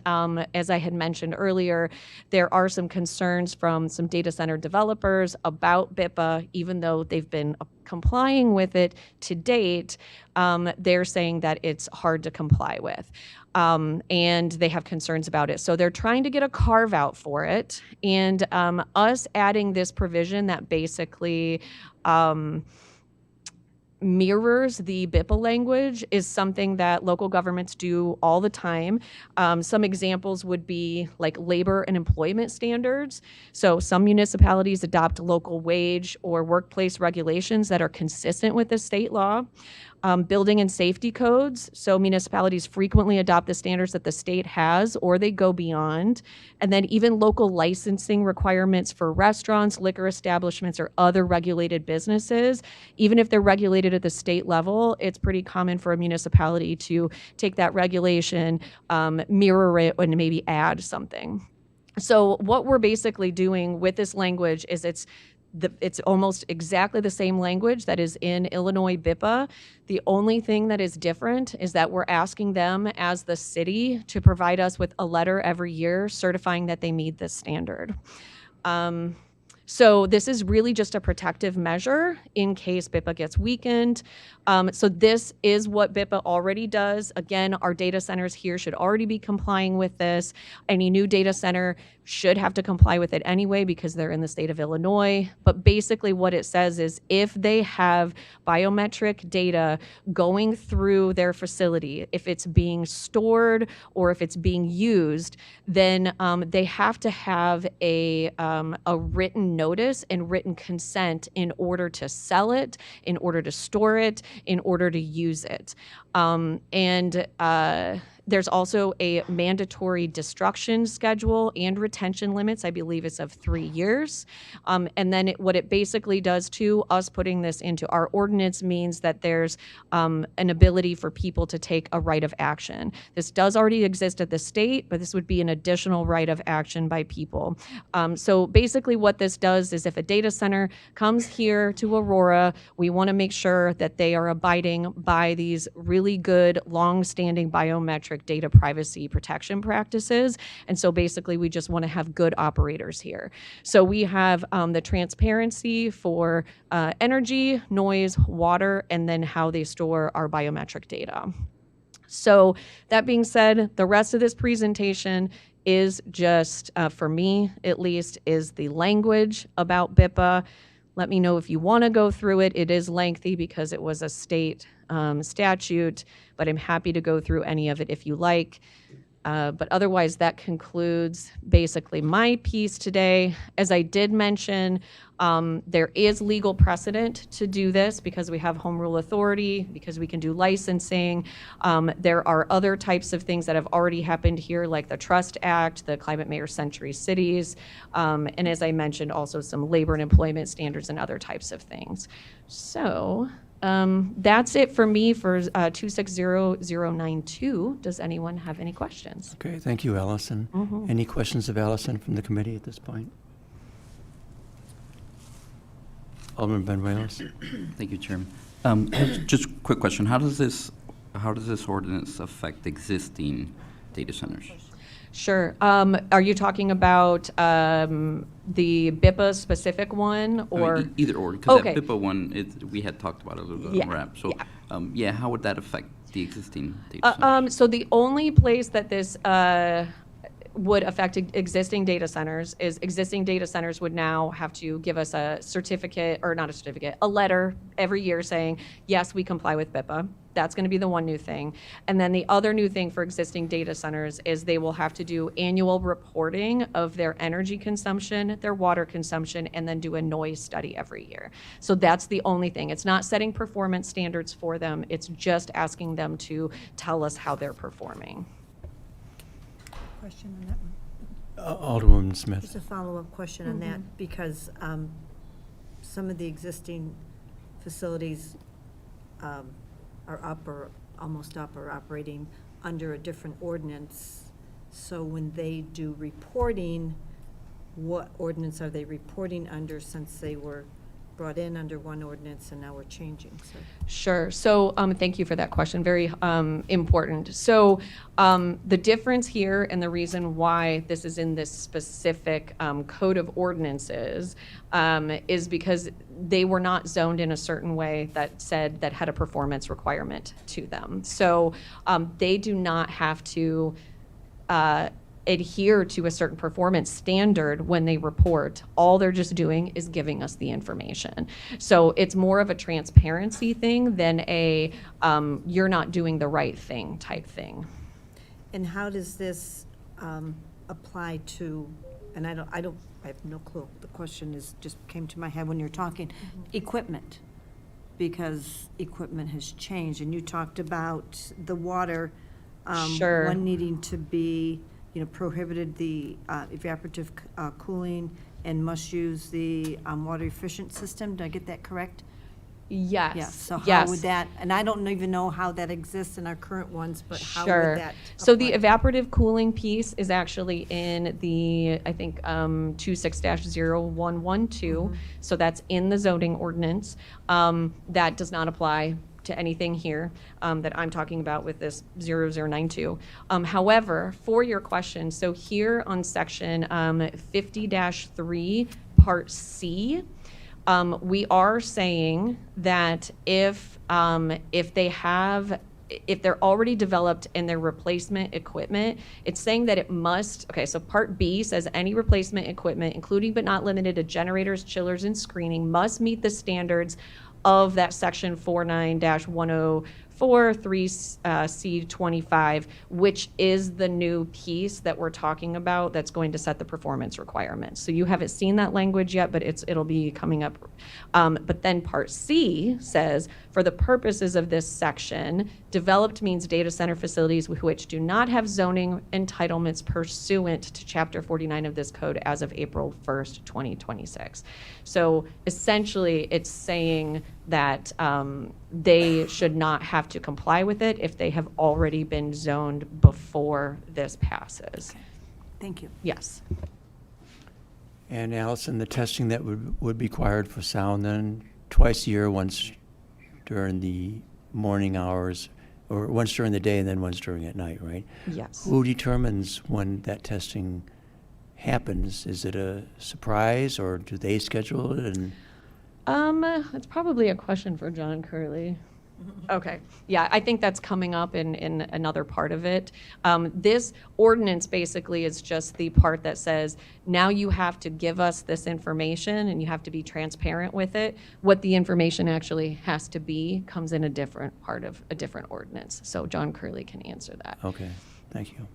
as I had mentioned earlier, there are some concerns from some data center developers about BIPA, even though they've been complying with it to date. They're saying that it's hard to comply with, and they have concerns about it. So they're trying to get a carve out for it. And us adding this provision that basically mirrors the BIPA language is something that local governments do all the time. Some examples would be like labor and employment standards. So some municipalities adopt local wage or workplace regulations that are consistent with the state law. Building and safety codes. So municipalities frequently adopt the standards that the state has, or they go beyond. And then even local licensing requirements for restaurants, liquor establishments, or other regulated businesses. Even if they're regulated at the state level, it's pretty common for a municipality to take that regulation, mirror it, and maybe add something. So what we're basically doing with this language is it's almost exactly the same language that is in Illinois BIPA. The only thing that is different is that we're asking them as the city to provide us with a letter every year certifying that they meet this standard. So this is really just a protective measure in case BIPA gets weakened. So this is what BIPA already does. Again, our data centers here should already be complying with this. Any new data center should have to comply with it anyway because they're in the state of Illinois. But basically what it says is if they have biometric data going through their facility, if it's being stored or if it's being used, then they have to have a written notice and written consent in order to sell it, in order to store it, in order to use it. There's also a mandatory destruction schedule and retention limits. I believe it's of 3 years. And then what it basically does too, us putting this into our ordinance means that there's an ability for people to take a right of action. This does already exist at the state, but this would be an additional right of action by people. So basically what this does is if a data center comes here to Aurora, we want to make sure that they are abiding by these really good, long-standing biometric biometric data privacy protection practices. And so basically, we just want to have good operators here. So we have the transparency for energy, noise, water, and then how they store our biometric data. So that being said, the rest of this presentation is just, for me at least, is the language about BIPA. Let me know if you want to go through it. It is lengthy because it was a state statute, but I'm happy to go through any of it if you like. But otherwise, that concludes basically my piece today. As I did mention, there is legal precedent to do this because we have home rule authority, because we can do licensing. There are other types of things that have already happened here, like the Trust Act, the Climate Mayor Century Cities, and as I mentioned, also some labor and employment standards and other types of things. So that's it for me for 260092. Does anyone have any questions? Okay, thank you, Allison. Any questions of Allison from the committee at this point? Alderman Benuelos? Thank you, Chairman. Just a quick question. How does this ordinance affect existing data centers? Sure. Are you talking about the BIPA specific one, or? Either or, because Okay. that BIPA one, we had talked about it a little bit Yeah, on RAP. So, yeah. how would that affect the existing data centers? So the only place that this would affect existing data centers is existing data centers would now have to give us a certificate, or not a certificate, a letter every year saying, yes, we comply with BIPA. That's going to be the one new thing. And then the other new thing for existing data centers is they will have to do annual reporting of their energy consumption, their water consumption, and then do a noise study every year. So that's the only thing. It's not setting performance standards for them. It's just asking them to tell us how they're performing. Question on that one? Alderwoman Smith. Just a follow-up question on that, because some of the existing facilities are up or almost up or operating under a different ordinance. So when they do reporting, what ordinance are they reporting under, since they were brought in under one ordinance and now we're changing? So. Sure. So thank you for that question. Very important. So the difference here and the reason why this is in this specific code of ordinances is because they were not zoned in a certain way that said that had a performance requirement to them. So they do not have to adhere to a certain performance standard when they report. All they're just doing is giving us the information. So it's more of a transparency thing than a you're not doing the right thing type thing. And how does this apply to, and I have no clue. The question just came to my head when you're talking, equipment, because equipment has changed. And you talked about the water, Sure. one needing to be, prohibited the evaporative cooling and must use the water efficient system. Did I get that correct? Yes. Yeah, so how yes. would that, and I don't even know how that exists in our current ones, but how Sure. would that So the apply? evaporative cooling piece is actually in the, I think, 26-0112. So that's in the zoning ordinance. That does not apply to anything here that I'm talking about with this 0092. However, for your question, so here on section 50-3, part C, we are saying that if they're already developed in their replacement equipment, it's saying that it must, okay, so part B says any replacement equipment, including but not limited to generators, chillers, and screening, must meet the standards of that section 49-104-3C25, which is the new piece that we're talking about that's going to set the performance requirements. So you haven't seen that language yet, but it'll be coming up. But then part C says, for the purposes of this section, developed means data center facilities which do not have zoning entitlements pursuant to Chapter 49 of this code as of April 1st, 2026. So essentially, it's saying that they should not have to comply with it if they have already been zoned before this passes. Okay. Thank you. Yes. And Allison, the testing that would be required for sound then twice a year, once during the morning hours or once during the day and then once during at night, right? Yes. Who determines when that testing happens? Is it a surprise, or do they schedule it? And It's probably a question for John Curley. Okay, yeah, I think that's coming up in another part of it. This ordinance basically is just the part that says, now you have to give us this information and you have to be transparent with it. What the information actually has to be comes in a different part of a different ordinance. So John Curley can answer that. okay, thank you.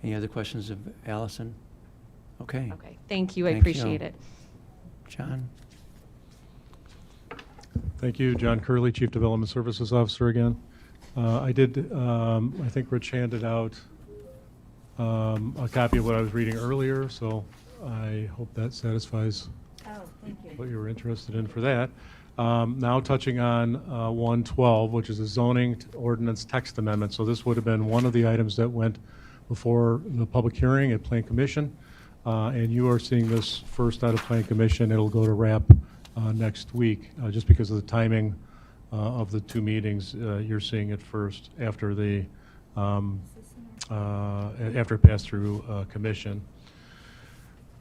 Any other questions of Allison? Okay, Okay, thank you, I Thank appreciate you. it. John? Thank you, John Curley, Chief Development Services Officer again. I think Rich handed out a copy of what I was reading earlier, so I hope that satisfies Oh, thank you. what you were interested in for that. Now touching on 112, which is a zoning ordinance text amendment. So this would have been one of the items that went before the public hearing at Plan Commission. And you are seeing this first out of Plan Commission. It'll go to RAP next week. Just because of the timing of the two meetings, you're seeing it first after the after it passed through commission.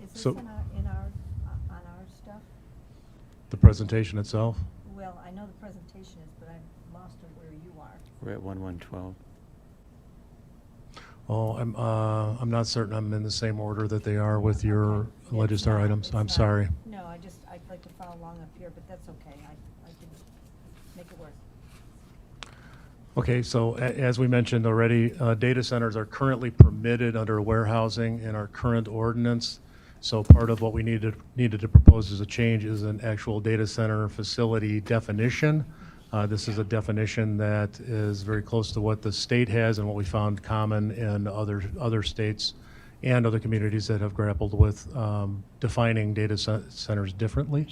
Is this So- on our stuff? The presentation itself. Well, I know the presentation is, but I'm lost on where you are. We're at 1112. Oh, I'm not certain I'm in the same order that they are with your legislative items. I'm sorry. No, I'd like to follow along up here, but that's okay. I can make it work. Okay, so as we mentioned already, data centers are currently permitted under warehousing in our current ordinance. So part of what we needed to propose as a change is an actual data center facility definition. This is a definition that is very close to what the state has and what we found common in other states and other communities that have grappled with defining data centers differently.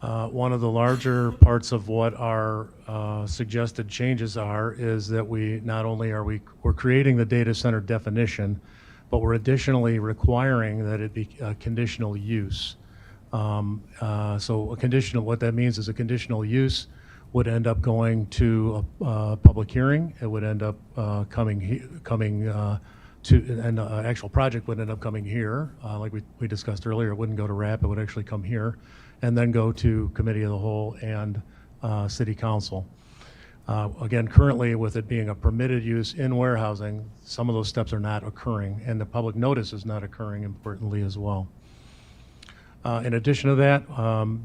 One of the larger parts of what our suggested changes are is that we're creating the data center definition, but we're additionally requiring that it be a conditional use. So what that means is a conditional use would end up going to a public hearing. It would end up and the actual project would end up coming here. Like we discussed earlier, it wouldn't go to RAP, it would actually come here, and then go to Committee of the Whole and City Council. Again, currently, with it being a permitted use in warehousing, some of those steps are not occurring, and the public notice is not occurring, importantly, as well. In addition to that,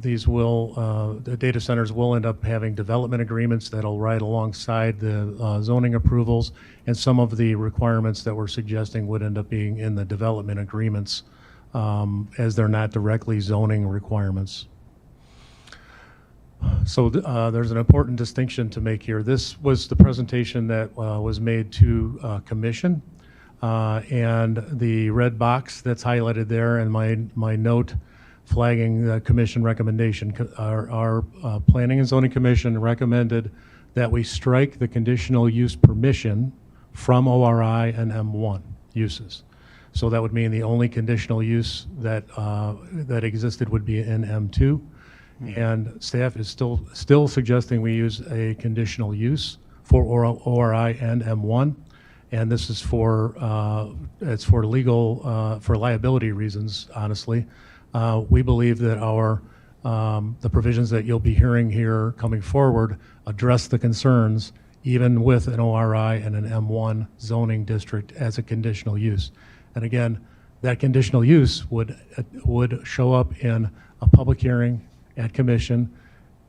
the data centers will end up having development agreements that'll ride alongside the zoning approvals, and some of the requirements that we're suggesting would end up being in the development agreements, as they're not directly zoning requirements. So there's an important distinction to make here. This was the presentation that was made to commission, and the red box that's highlighted there, and my note flagging the commission recommendation. Our Planning and Zoning Commission recommended that we strike the conditional use permission from ORI and M1 uses. So that would mean the only conditional use that existed would be in M2. And staff is still suggesting we use a conditional use for ORI and M1. And this is it's for legal, for liability reasons, honestly. We believe that the provisions that you'll be hearing here coming forward address the concerns even with an ORI and an M1 zoning district as a conditional use. And again, that conditional use would show up in a public hearing at commission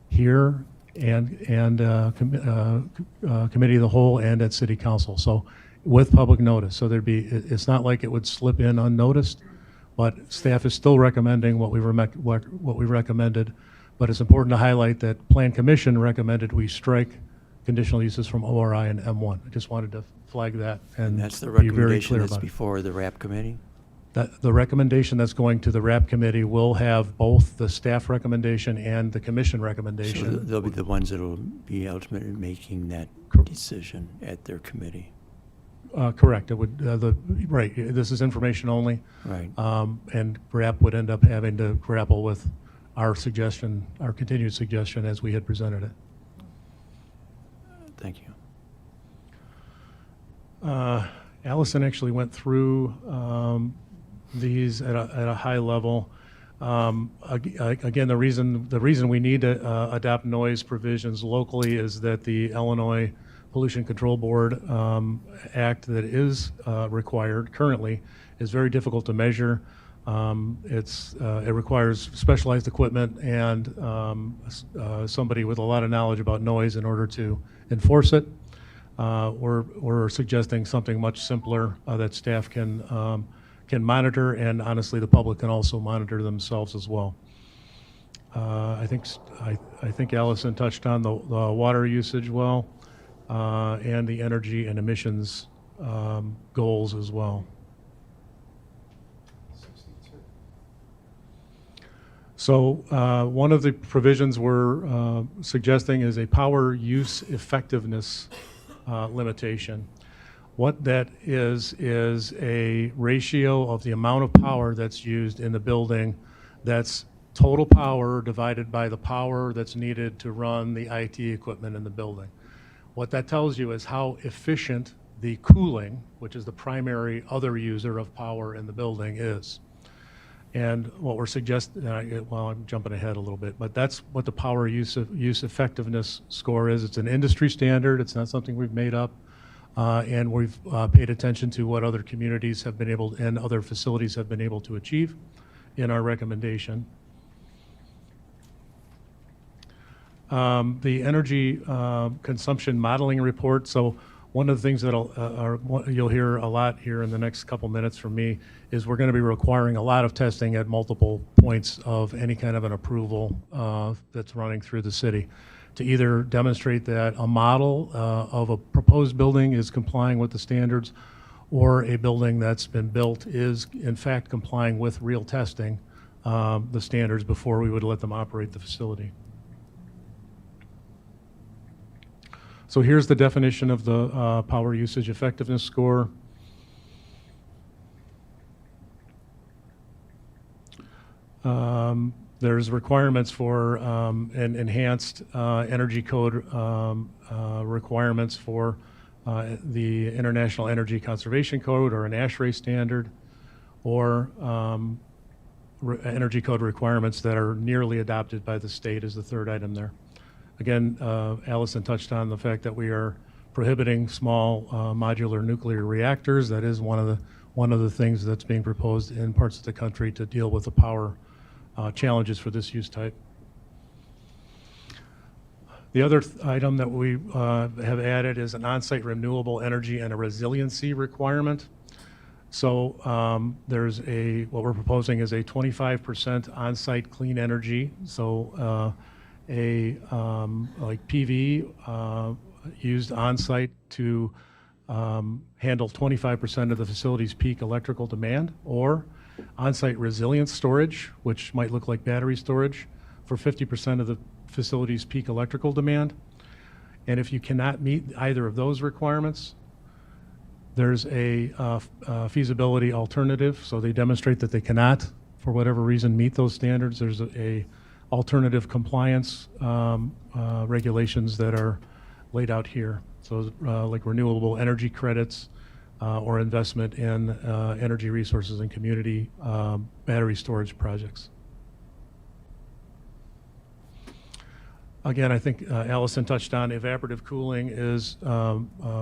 here and Committee of the Whole and at City Council. So with public notice. So it's not like it would slip in unnoticed. But staff is still recommending what we recommended, but it's important to highlight that Plan Commission recommended we strike conditional uses from ORI and M1. I just wanted to flag that and That's the be very recommendation clear that's about it. before the RAP committee? The recommendation that's going to the RAP committee will have both the staff recommendation and the commission So recommendation. they'll be the ones that'll be ultimately making that decision at their committee. Correct. It would, right, this is information only. Right. And RAP would end up having to grapple with our suggestion, our continued suggestion as we had presented it. Thank you. Allison actually went through these at a high level. Again, the reason we need to adopt noise provisions locally is that the Illinois Pollution Control Board Act that is required currently is very difficult to measure. It requires specialized equipment and somebody with a lot of knowledge about noise in order to enforce it. We're suggesting something much simpler that staff can monitor, and honestly, the public can also monitor themselves as well. I think Allison touched on the water usage well, and the energy and emissions goals as well. So one of the provisions we're suggesting is a power use effectiveness limitation. What that is a ratio of the amount of power that's used in the building that's total power divided by the power that's needed to run the IT equipment in the building. What that tells you is how efficient the cooling, which is the primary other user of power in the building, is. And what we're suggesting, well, I'm jumping ahead a little bit, but that's what the power use effectiveness score is. It's an industry standard. It's not something we've made up. And we've paid attention to what other communities have been able, and other facilities have been able to achieve in our recommendation. The energy consumption modeling report. So one of the things that you'll hear a lot here in the next couple minutes from me is we're going to be requiring a lot of testing at multiple points of any kind of an approval that's running through the city, to either demonstrate that a model of a proposed building is complying with the standards, or a building that's been built is in fact complying with real testing, the standards, before we would let them operate the facility. So here's the definition of the power usage effectiveness score. There's requirements for an enhanced energy code requirements for the International Energy Conservation Code, or an ASHRAE standard, or energy code requirements that are nearly adopted by the state is the third item there. Again, Allison touched on the fact that we are prohibiting small modular nuclear reactors. That is one of the things that's being proposed in parts of the country to deal with the power challenges for this use type. The other item that we have added is an on-site renewable energy and a resiliency requirement. So there's what we're proposing is a 25% on-site clean energy. So like PV used on-site to handle 25% of the facility's peak electrical demand, or on-site resilience storage, which might look like battery storage, for 50% of the facility's peak electrical demand. And if you cannot meet either of those requirements, there's a feasibility alternative. So they demonstrate that they cannot, for whatever reason, meet those standards. There's a alternative compliance regulations that are laid out here. So like renewable energy credits, or investment in energy resources and community battery storage projects. Again, I think Allison touched on evaporative cooling is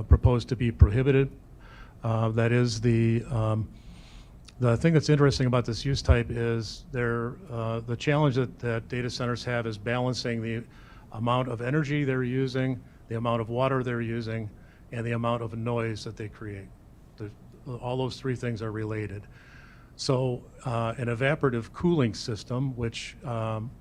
proposed to be prohibited. That is the thing that's interesting about this use type is the challenge that data centers have is balancing the amount of energy they're using, the amount of water they're using, and the amount of noise that they create. All those three things are related. So an evaporative cooling system, which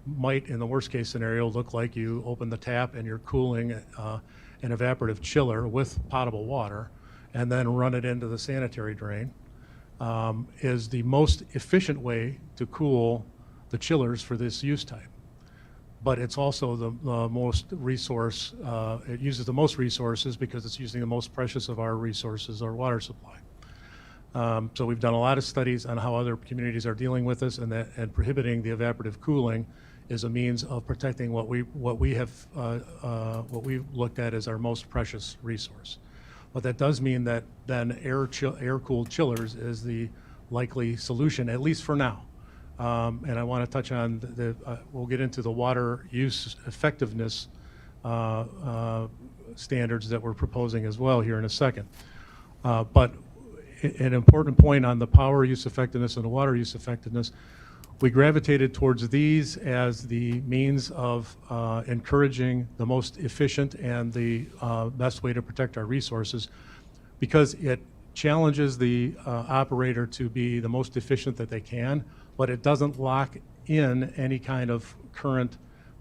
might, in the worst case scenario, look like you open the tap and you're cooling an evaporative chiller with potable water and then run it into the sanitary drain, is the most efficient way to cool the chillers for this use type. But it's also the most resource, it uses the most resources because it's using the most precious of our resources, our water supply. So we've done a lot of studies on how other communities are dealing with this, and prohibiting the evaporative cooling is a means of protecting what we've looked at as our most precious resource. But that does mean that then air-cooled chillers is the likely solution, at least for now. And I want to touch on we'll get into the water use effectiveness standards that we're proposing as well here in a second. But an important point on the power use effectiveness and the water use effectiveness, we gravitated towards these as the means of encouraging the most efficient and the best way to protect our resources, because it challenges the operator to be the most efficient that they can, but it doesn't lock in any kind of current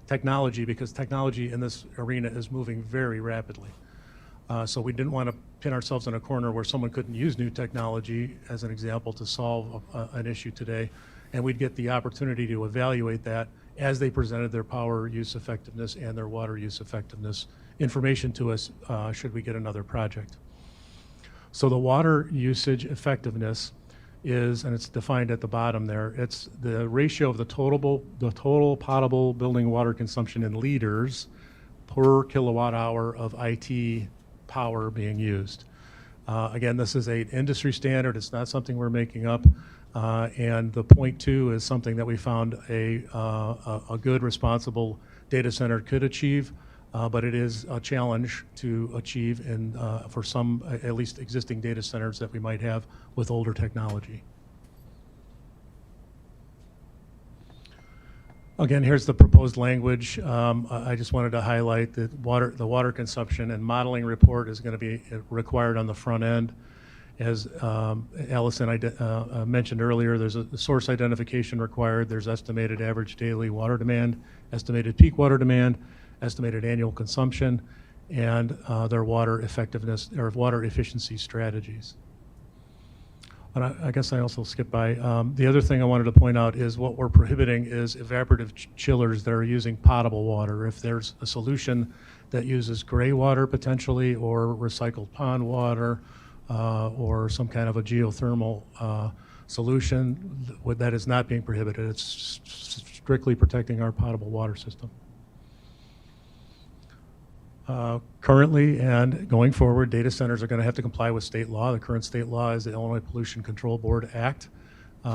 technology, because technology in this arena is moving very rapidly. So we didn't want to pin ourselves in a corner where someone couldn't use new technology, as an example, to solve an issue today. And we'd get the opportunity to evaluate that as they presented their power use effectiveness and their water use effectiveness information to us should we get another project. So the water usage effectiveness is, and it's defined at the bottom there, it's the ratio of the total potable building water consumption in liters per kilowatt hour of IT power being used. Again, this is an industry standard. It's not something we're making up. And the 0.2 is something that we found a good, responsible data center could achieve, but it is a challenge to achieve for some, at least existing data centers that we might have with older technology. Again, here's the proposed language. I just wanted to highlight that the water consumption and modeling report is going to be required on the front end. As Allison mentioned earlier, there's a source identification required. There's estimated average daily water demand, estimated peak water demand, estimated annual consumption, and their water effectiveness or water efficiency strategies. And I guess I also skipped by. The other thing I wanted to point out is what we're prohibiting is evaporative chillers that are using potable water. If there's a solution that uses gray water potentially, or recycled pond water, or some kind of a geothermal solution, that is not being prohibited. It's strictly protecting our potable water system. Currently and going forward, data centers are going to have to comply with state law. The current state law is the Illinois Pollution Control Board Act. As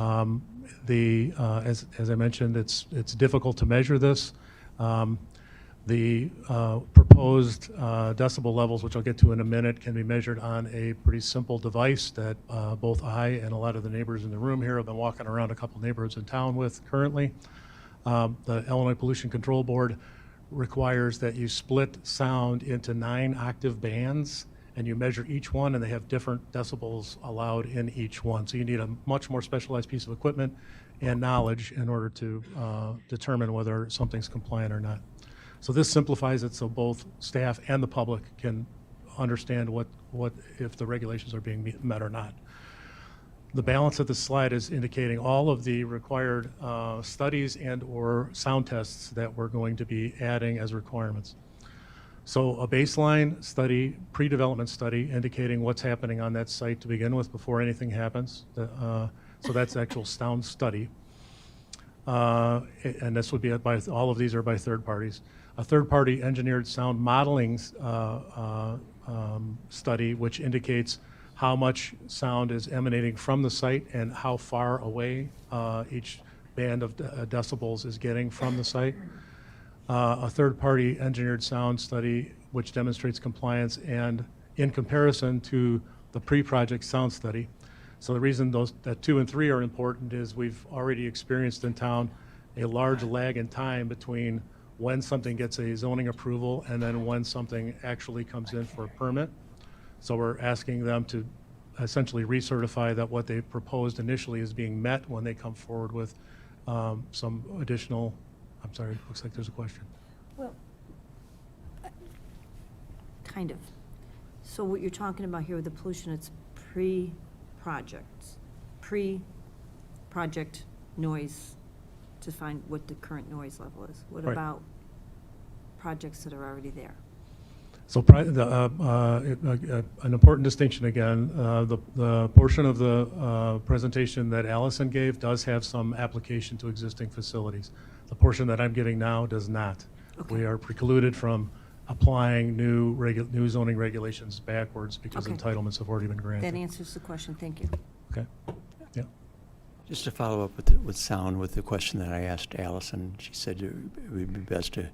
I mentioned, it's difficult to measure this. The proposed decibel levels, which I'll get to in a minute, can be measured on a pretty simple device that both I and a lot of the neighbors in the room here have been walking around a couple neighborhoods in town with currently. The Illinois Pollution Control Board requires that you split sound into 9 octave bands, and you measure each one, and they have different decibels allowed in each one. So you need a much more specialized piece of equipment and knowledge in order to determine whether something's compliant or not. So this simplifies it so both staff and the public can understand what if the regulations are being met or not. The balance of the slide is indicating all of the required studies and or sound tests that we're going to be adding as requirements. So a baseline study, pre-development study, indicating what's happening on that site to begin with before anything happens. So that's actual sound study. And this would be all of these are by third parties. A third-party engineered sound modeling study, which indicates how much sound is emanating from the site and how far away each band of decibels is getting from the site. A third-party engineered sound study which demonstrates compliance and in comparison to the pre-project sound study. So the reason that 2 and 3 are important is we've already experienced in town a large lag in time between when something gets a zoning approval and then when something actually comes in for a permit. So we're asking them to essentially recertify that what they proposed initially is being met when they come forward with some additional, I'm sorry, it looks like there's a question. Well, kind of. So what you're talking about here with the pollution, it's pre-project noise to find what the current noise level is. What Right. about projects that are already there? So an important distinction again, the portion of the presentation that Allison gave does have some application to existing facilities. The portion that I'm giving now does not. We are precluded from applying new zoning regulations backwards because Okay. entitlements have already been That granted. answers the question, thank you. Okay, yeah. Just to follow up with sound, with the question that I asked Allison, she said it would be best to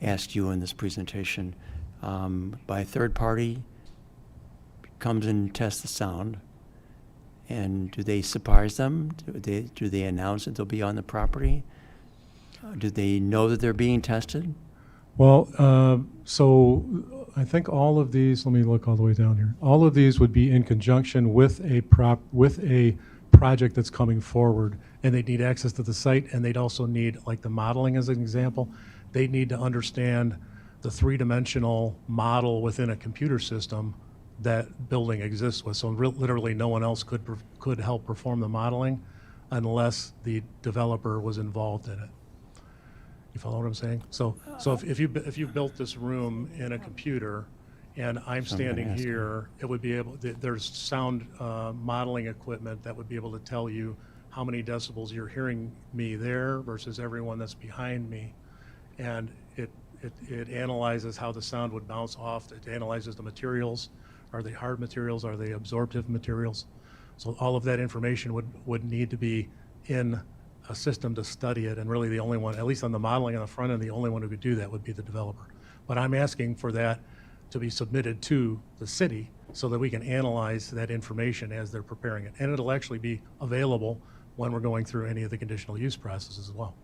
ask you in this presentation. By a third party comes and tests the sound, and do they surprise them? Do they announce that they'll be on the property? Do they know that they're being tested? Well, so I think all of these, let me look all the way down here. All of these would be in conjunction with a project that's coming forward, and they'd need access to the site, and they'd also need, like the modeling as an example, they'd need to understand the three-dimensional model within a computer system that building exists with. So literally no one else could help perform the modeling unless the developer was involved in it. You follow what I'm saying? So if you built this room in a computer and I'm So I'm gonna standing ask here, it would be able, there's sound modeling equipment that would be able to tell you how many decibels you're hearing me there versus everyone that's behind me. And it analyzes how the sound would bounce off. It analyzes the materials. Are they hard materials? Are they absorptive materials? So all of that information would need to be in a system to study it, and really the only one, at least on the modeling on the front end, the only one who could do that would be the developer. But I'm asking for that to be submitted to the city so that we can analyze that information as they're preparing it. And it'll actually be available when we're going through any of the conditional use processes as well.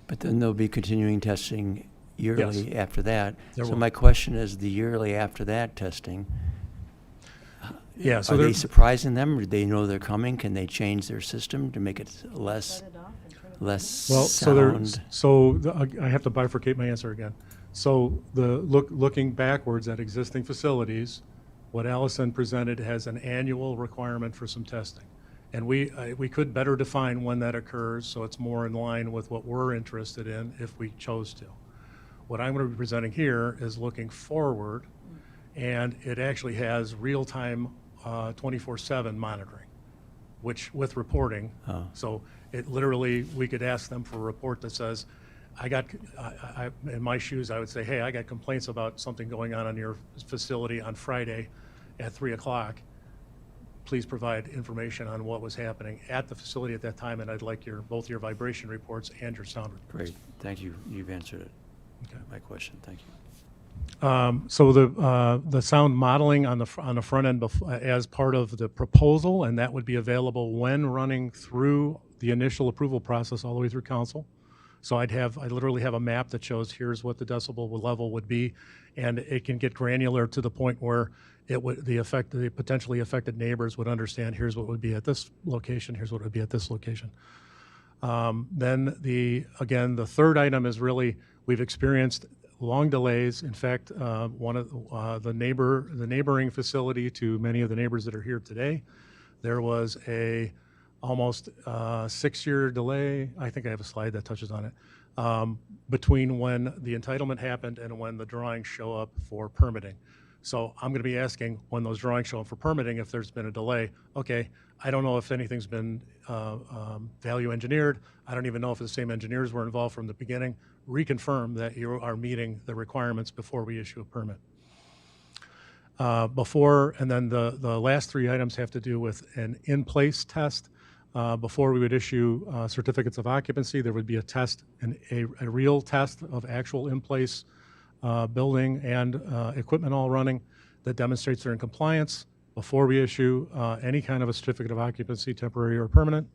But then there'll be continuing testing yearly Yes. after that. There So will. my question is, the yearly after that testing, Yeah, so are they there, surprising them? Do they know they're coming? Can they change their system to make it less well, sound? I have to bifurcate my answer again. So looking backwards at existing facilities, what Allison presented has an annual requirement for some testing. And we could better define when that occurs so it's more in line with what we're interested in if we chose to. What I'm going to be presenting here is looking forward, and it actually has real-time 24/7 monitoring, which with reporting. Oh. So it literally, we could ask them for a report that says, in my shoes, I would say, hey, I got complaints about something going on in your facility on Friday at 3 o'clock. Please provide information on what was happening at the facility at that time, and I'd like both your vibration reports and your sound reports. Great, thank you. You've answered it. Okay. My question, thank you. So the sound modeling on the front end as part of the proposal, and that would be available when running through the initial approval process all the way through council. So I literally have a map that shows here's what the decibel level would be, and it can get granular to the point where the potentially affected neighbors would understand here's what would be at this location, here's what would be at this location. Then the third item is really, we've experienced long delays. In fact, one of the neighboring facility to many of the neighbors that are here today, there was a almost 6-year delay. I think I have a slide that touches on it, between when the entitlement happened and when the drawings show up for permitting. So I'm going to be asking when those drawings show up for permitting if there's been a delay. Okay, I don't know if anything's been value engineered. I don't even know if the same engineers were involved from the beginning. Reconfirm that you are meeting the requirements before we issue a permit. And then the last three items have to do with an in-place test. Before we would issue certificates of occupancy, there would be a test, a real test of actual in-place building and equipment all running that demonstrates they're in compliance before we issue any kind of a certificate of occupancy, temporary or permanent.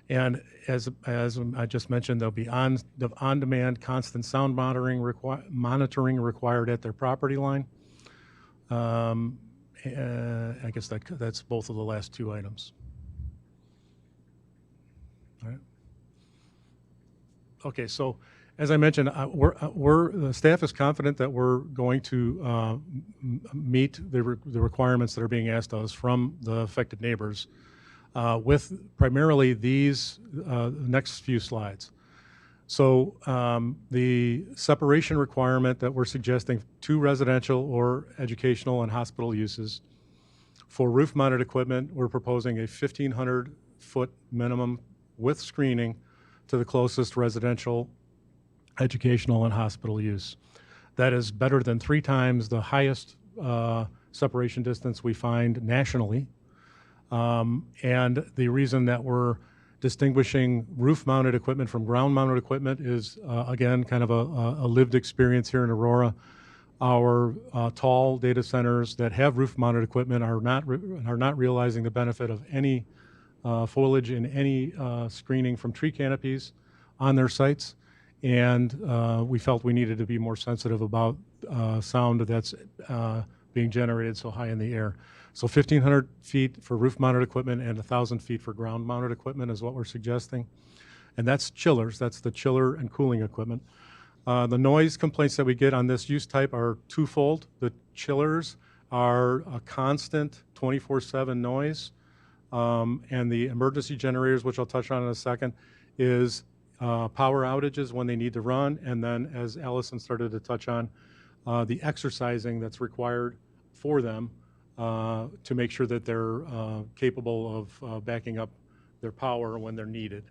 And as I just mentioned, there'll be on-demand constant sound monitoring required at their property line. I guess that's both of the last two items. All right. Okay, so as I mentioned, the staff is confident that we're going to meet the requirements that are being asked of us from the affected neighbors with primarily these next few slides. So the separation requirement that we're suggesting to residential or educational and hospital uses, for roof-mounted equipment, we're proposing a 1,500-foot minimum with screening to the closest residential, educational, and hospital use. That is better than 3 times the highest separation distance we find nationally. And the reason that we're distinguishing roof-mounted equipment from ground-mounted equipment is, again, kind of a lived experience here in Aurora. Our tall data centers that have roof-mounted equipment are not realizing the benefit of any foliage in any screening from tree canopies on their sites. And we felt we needed to be more sensitive about sound that's being generated so high in the air. So 1,500 feet for roof-mounted equipment and 1,000 feet for ground-mounted equipment is what we're suggesting. And that's chillers. That's the chiller and cooling equipment. The noise complaints that we get on this use type are twofold. The chillers are a constant 24/7 noise. And the emergency generators, which I'll touch on in a second, is power outages when they need to run. And then, as Allison started to touch on, the exercising that's required for them to make sure that they're capable of backing up their power when they're needed.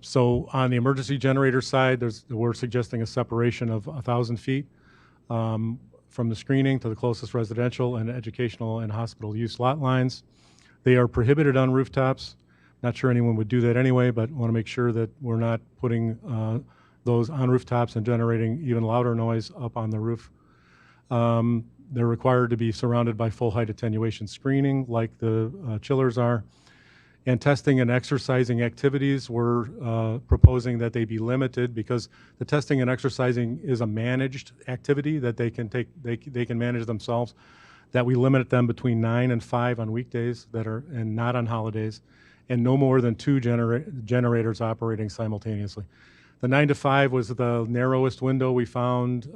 So on the emergency generator side, we're suggesting a separation of 1,000 feet from the screening to the closest residential and educational and hospital use lot lines. They are prohibited on rooftops. Not sure anyone would do that anyway, but want to make sure that we're not putting those on rooftops and generating even louder noise up on the roof. They're required to be surrounded by full height attenuation screening like the chillers are. And testing and exercising activities, we're proposing that they be limited because the testing and exercising is a managed activity that they can manage themselves, that we limit them between 9 and 5 on weekdays and not on holidays, and no more than 2 generators operating simultaneously. The 9 to 5 was the narrowest window we found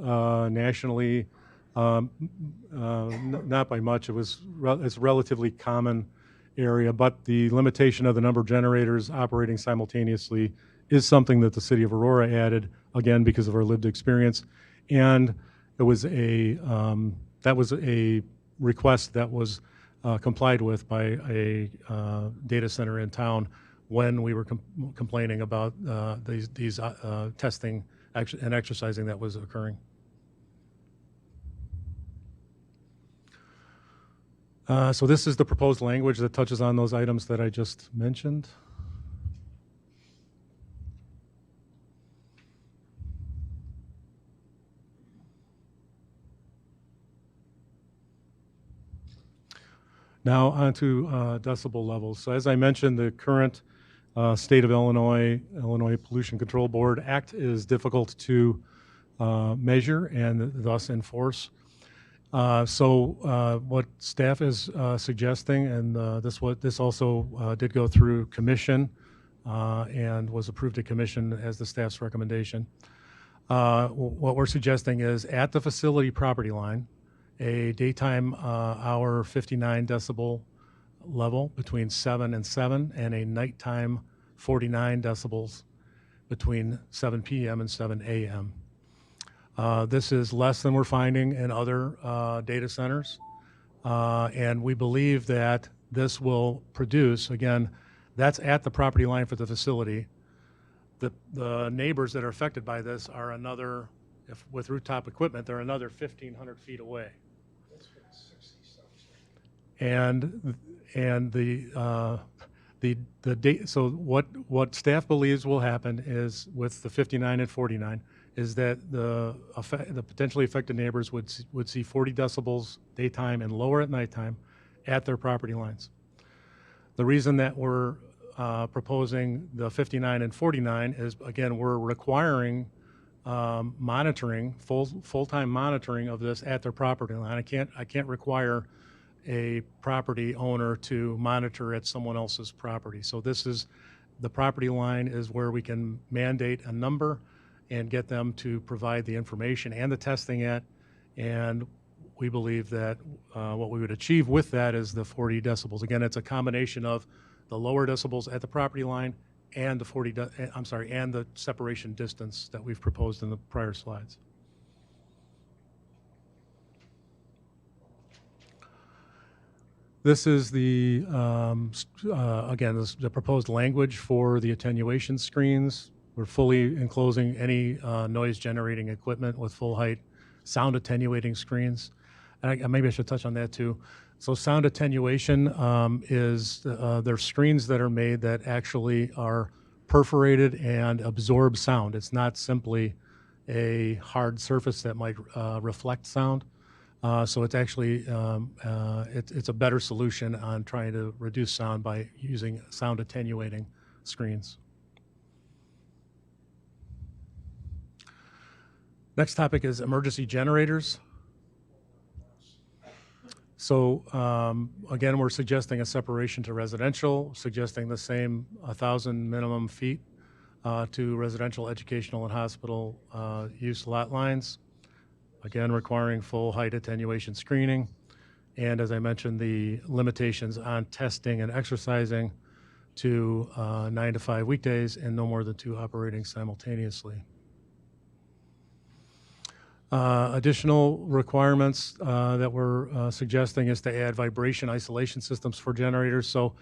nationally, not by much. It's a relatively common area, but the limitation of the number of generators operating simultaneously is something that the city of Aurora added, again, because of our lived experience. And it was that was a request that was complied with by a data center in town when we were complaining about these testing and exercising that was occurring. So this is the proposed language that touches on those items that I just mentioned. Now on to decibel levels. So as I mentioned, the current state of Illinois Pollution Control Board Act is difficult to measure and thus enforce. So what staff is suggesting, and this also did go through commission and was approved at commission as the staff's recommendation. What we're suggesting is at the facility property line, a daytime hour 59 decibel level between 7 and 7, and a nighttime 49 decibels between 7 p.m. and 7 a.m. This is less than we're finding in other data centers, and we believe that this will produce, again, that's at the property line for the facility. The neighbors that are affected by this are another, with rooftop equipment, they're another 1,500 feet away. And so what staff believes will happen is with the 59 and 49 is that the potentially affected neighbors would see 40 decibels daytime and lower at nighttime at their property lines. The reason that we're proposing the 59 and 49 is, again, we're requiring monitoring, full-time monitoring of this at their property line. I can't require a property owner to monitor at someone else's property. So the property line is where we can mandate a number and get them to provide the information and the testing at, and we believe that what we would achieve with that is the 40 decibels. Again, it's a combination of the lower decibels at the property line and the 40, I'm sorry, and the separation distance that we've proposed in the prior slides. This is the, again, this is the proposed language for the attenuation screens. We're fully enclosing any noise-generating equipment with full-height sound attenuating screens. And maybe I should touch on that too. So sound attenuation is, there are screens that are made that actually are perforated and absorb sound. It's not simply a hard surface that might reflect sound. So it's actually, it's a better solution on trying to reduce sound by using sound attenuating screens. Next topic is emergency generators. So again, we're suggesting a separation to residential, suggesting the same 1,000 minimum feet to residential, educational, and hospital use lot lines. Again, requiring full height attenuation screening. And as I mentioned, the limitations on testing and exercising to 9 to 5 weekdays and no more than 2 operating simultaneously. Additional requirements that we're suggesting is to add vibration isolation systems for generators. So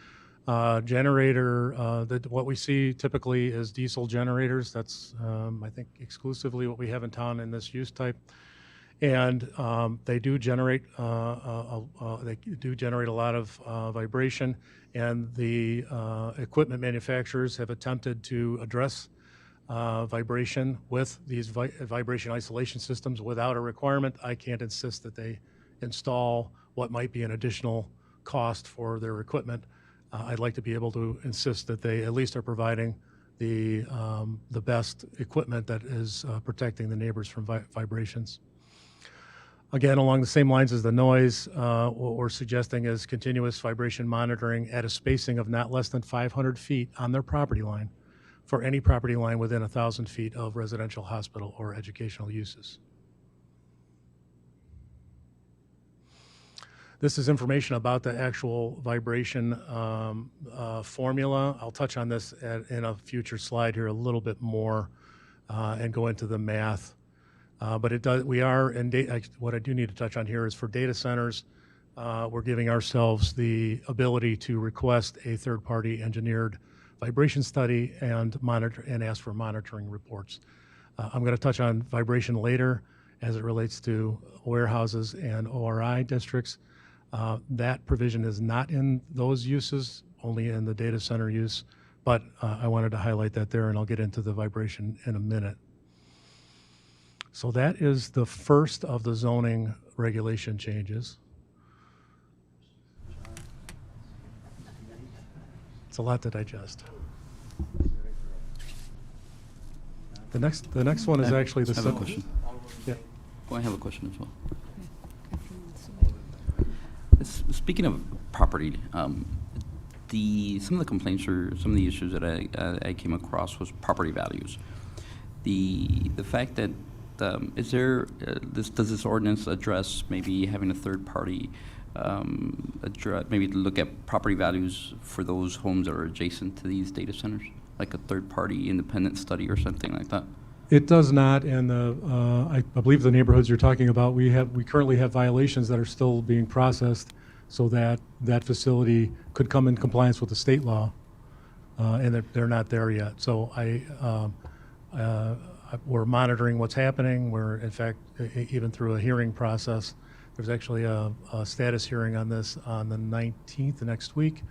what we see typically is diesel generators. That's, I think, exclusively what we have in town in this use type. And they do generate a lot of vibration, and the equipment manufacturers have attempted to address vibration with these vibration isolation systems without a requirement. I can't insist that they install what might be an additional cost for their equipment. I'd like to be able to insist that they at least are providing the best equipment that is protecting the neighbors from vibrations. Again, along the same lines as the noise, what we're suggesting is continuous vibration monitoring at a spacing of not less than 500 feet on their property line for any property line within 1,000 feet of residential, hospital, or educational uses. This is information about the actual vibration formula. I'll touch on this in a future slide here a little bit more and go into the math. But it does. We are, and what I do need to touch on here is for data centers, we're giving ourselves the ability to request a third-party engineered vibration study and monitor and ask for monitoring reports. I'm going to touch on vibration later as it relates to warehouses and ORI districts. That provision is not in those uses, only in the data center use. But I wanted to highlight that there, and I'll get into the vibration in a minute. So that is the first of the zoning regulation changes. It's a lot to digest. The next one is actually the. I have a question. Yeah. Oh, I have a question as well. Speaking of property, some of the complaints or some of the issues that I came across was property values. The fact that does this ordinance address maybe having a third party maybe to look at property values for those homes that are adjacent to these data centers, like a third party independent study or something like that? It does not, and I believe the neighborhoods you're talking about, we currently have violations that are still being processed, so that facility could come in compliance with the state law, and they're not there yet. So we're monitoring what's happening. We're, in fact, even through a hearing process. There's actually a status hearing on this on the 19th next week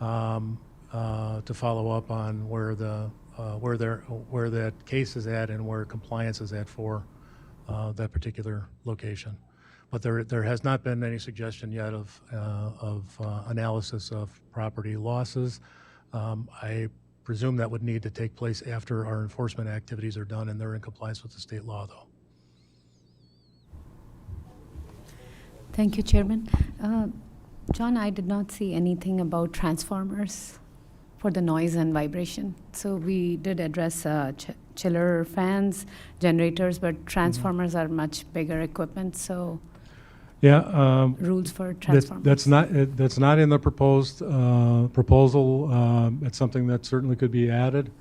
to follow up on where that case is at and where compliance is at for that particular location. But there has not been any suggestion yet of analysis of property losses. I presume that would need to take place after our enforcement activities are done and they're in compliance with the state law, though. Thank you, Chairman. John, I did not see anything about transformers for the noise and vibration. So we did address chiller fans, generators, but transformers are much bigger equipment, so. Yeah, rules for transformers? that's not in the proposed proposal. It's something that certainly could be added.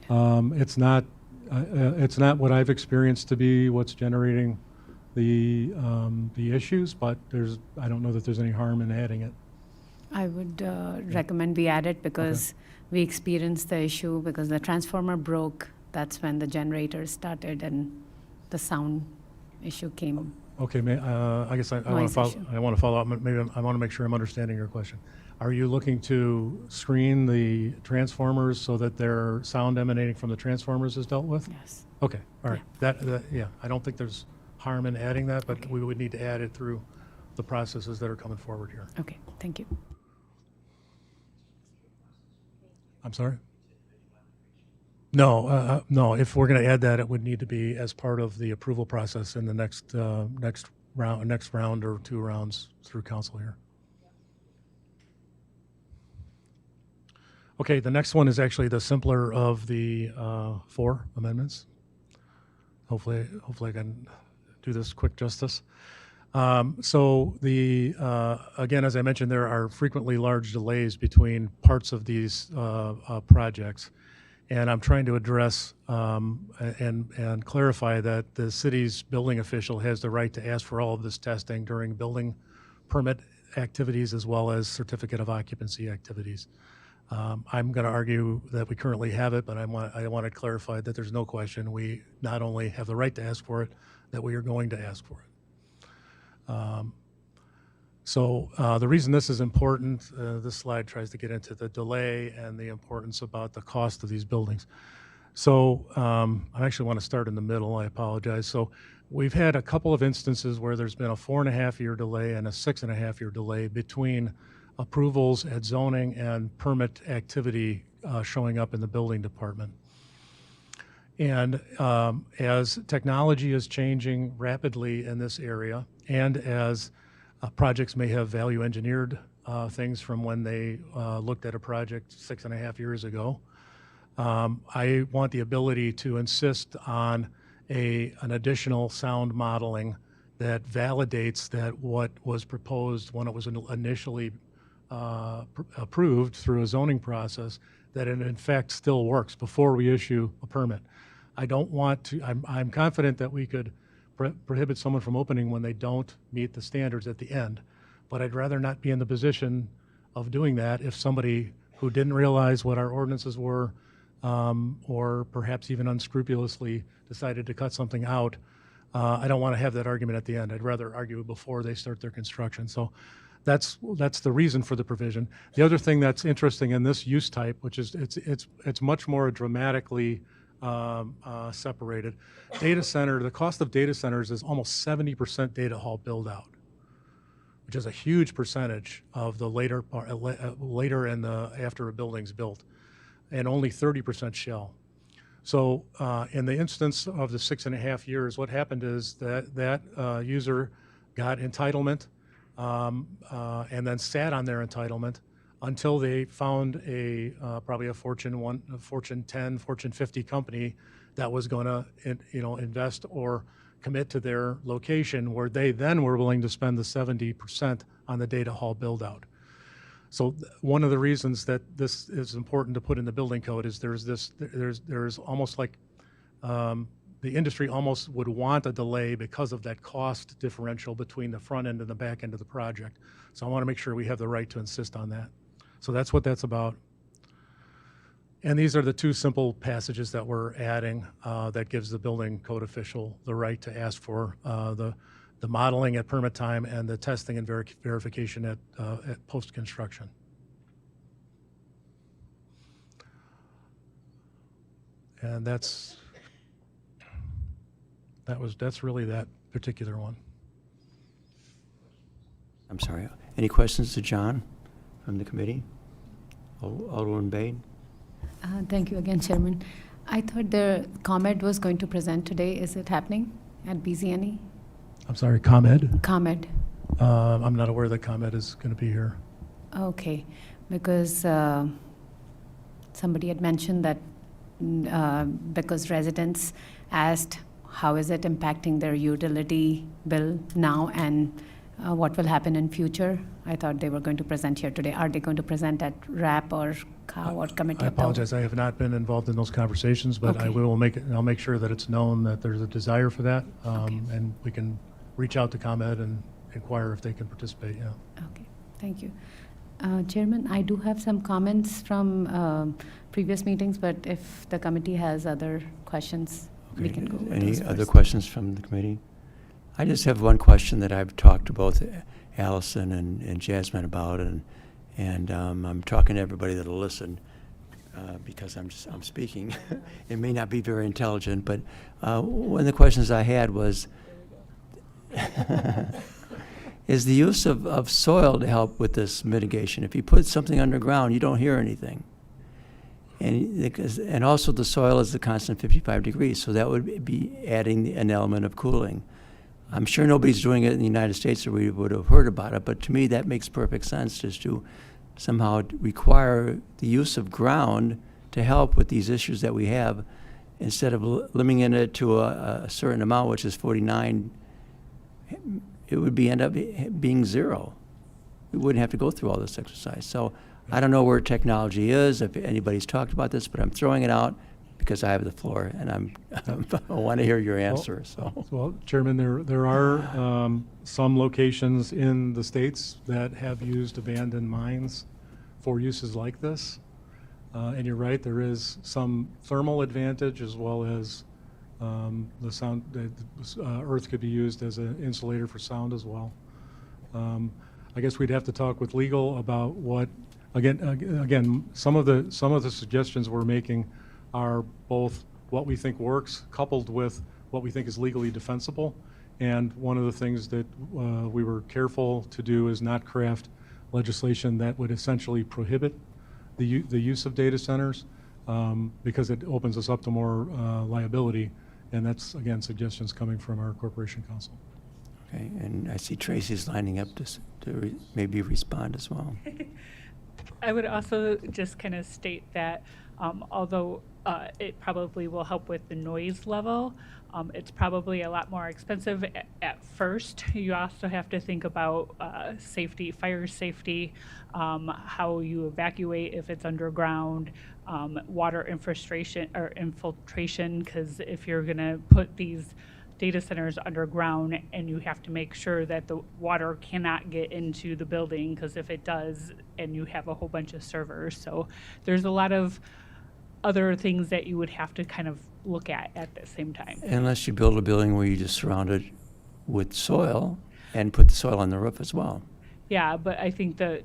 It's not what I've experienced to be what's generating the issues, but I don't know that there's any harm in adding it. I would recommend we add it because we experienced the issue because the transformer broke. That's when the generator started and the sound issue came. Okay, I guess I want Noise to follow. issue. I want to follow up. Maybe I want to make sure I'm understanding your question. Are you looking to screen the transformers so that their sound emanating from the transformers is dealt with? Yes. Okay, all right. Yeah, I don't think there's harm in adding that, but Okay. we would need to add it through the processes that are coming forward here. Okay, thank you. I'm sorry? No, no. If we're going to add that, it would need to be as part of the approval process in the next round or 2 rounds through council here. Okay, the next one is actually the simpler of the 4 amendments. Hopefully I can do this quick justice. So again, as I mentioned, there are frequently large delays between parts of these projects. And I'm trying to address and clarify that the city's building official has the right to ask for all of this testing during building permit activities as well as certificate of occupancy activities. I'm going to argue that we currently have it, but I want to clarify that there's no question we not only have the right to ask for it, that we are going to ask for it. So the reason this is important, this slide tries to get into the delay and the importance about the cost of these buildings. So I actually want to start in the middle. I apologize. So we've had a couple of instances where there's been a 4.5-year delay and a 6.5-year delay between approvals at zoning and permit activity showing up in the building department. And as technology is changing rapidly in this area, and as projects may have value engineered things from when they looked at a project 6.5 years ago, I want the ability to insist on an additional sound modeling that validates that what was proposed when it was initially approved through a zoning process, that it in fact still works before we issue a permit. I don't want to, I'm confident that we could prohibit someone from opening when they don't meet the standards at the end, but I'd rather not be in the position of doing that if somebody who didn't realize what our ordinances were, or perhaps even unscrupulously decided to cut something out. I don't want to have that argument at the end. I'd rather argue before they start their construction. So that's the reason for the provision. The other thing that's interesting in this use type, which is it's much more dramatically separated. Data center, the cost of data centers is almost 70% data hall build out, which is a huge percentage of the later and after a building's built, and only 30% shell. So in the instance of the 6.5 years, what happened is that user got entitlement and then sat on their entitlement until they found probably a Fortune 10, Fortune 50 company that was going to invest or commit to their location, where they then were willing to spend the 70% on the data hall build out. So one of the reasons that this is important to put in the building code is there's almost like the industry almost would want a delay because of that cost differential between the front end and the back end of the project. So I want to make sure we have the right to insist on that. So that's what that's about. And these are the 2 simple passages that we're adding that gives the building code official the right to ask for the modeling at permit time and the testing and verification at post-construction. And that's really that particular one. I'm sorry. Any questions to John from the committee? Alderman Bain? Thank you again, Chairman. I thought the ComEd was going to present today. Is it happening at BZNE? I'm sorry, ComEd? ComEd. I'm not aware that ComEd is going to be here. Okay, because somebody had mentioned that because residents asked how is it impacting their utility bill now, and what will happen in future. I thought they were going to present here today. Are they going to present at RAP or COW or Committee I of the Whole? apologize, I have not been involved in those conversations, but I Okay. will make it, I'll make sure that it's known that there's a desire for that. And we can reach out to ComEd and inquire if they can participate, yeah. Okay, thank you. Chairman, I do have some comments from previous meetings, but if the committee has other questions, we can go with Any those other first. questions from the committee? I just have one question that I've talked to both Allison and Jasmine about, and I'm talking to everybody that'll listen, because I'm speaking. It may not be very intelligent, but one of the questions I had was, is the use of soil to help with this mitigation. If you put something underground, you don't hear anything. And also the soil is the constant 55 degrees, so that would be adding an element of cooling. I'm sure nobody's doing it in the United States, or we would have heard about it, but to me that makes perfect sense, just to somehow require the use of ground to help with these issues that we have, instead of limiting it to a certain amount, which is 49. It would end up being zero. We wouldn't have to go through all this exercise. So I don't know where technology is, if anybody's talked about this, but I'm throwing it out because I have the floor, and I want to hear your answer, so. Well, Chairman, there are some locations in the states that have used abandoned mines for uses like this. And you're right, there is some thermal advantage as well as the sound, earth could be used as an insulator for sound as well. I guess we'd have to talk with legal about what, again, some of the suggestions we're making are both what we think works coupled with what we think is legally defensible. And one of the things that we were careful to do is not craft legislation that would essentially prohibit the use of data centers, because it opens us up to more liability. And that's, again, suggestions coming from our Corporation Council. Okay, and I see Tracy's lining up to maybe respond as well. I would also just kind of state that although it probably will help with the noise level, it's probably a lot more expensive at first. You also have to think about safety, fire safety, how you evacuate if it's underground, water infiltration, because if you're going to put these data centers underground, and you have to make sure that the water cannot get into the building, because if it does, and you have a whole bunch of servers. So there's a lot of other things that you would have to kind of look at the same time. Unless you build a building where you just surround it with soil and put the soil on the roof as well. Yeah, but I think the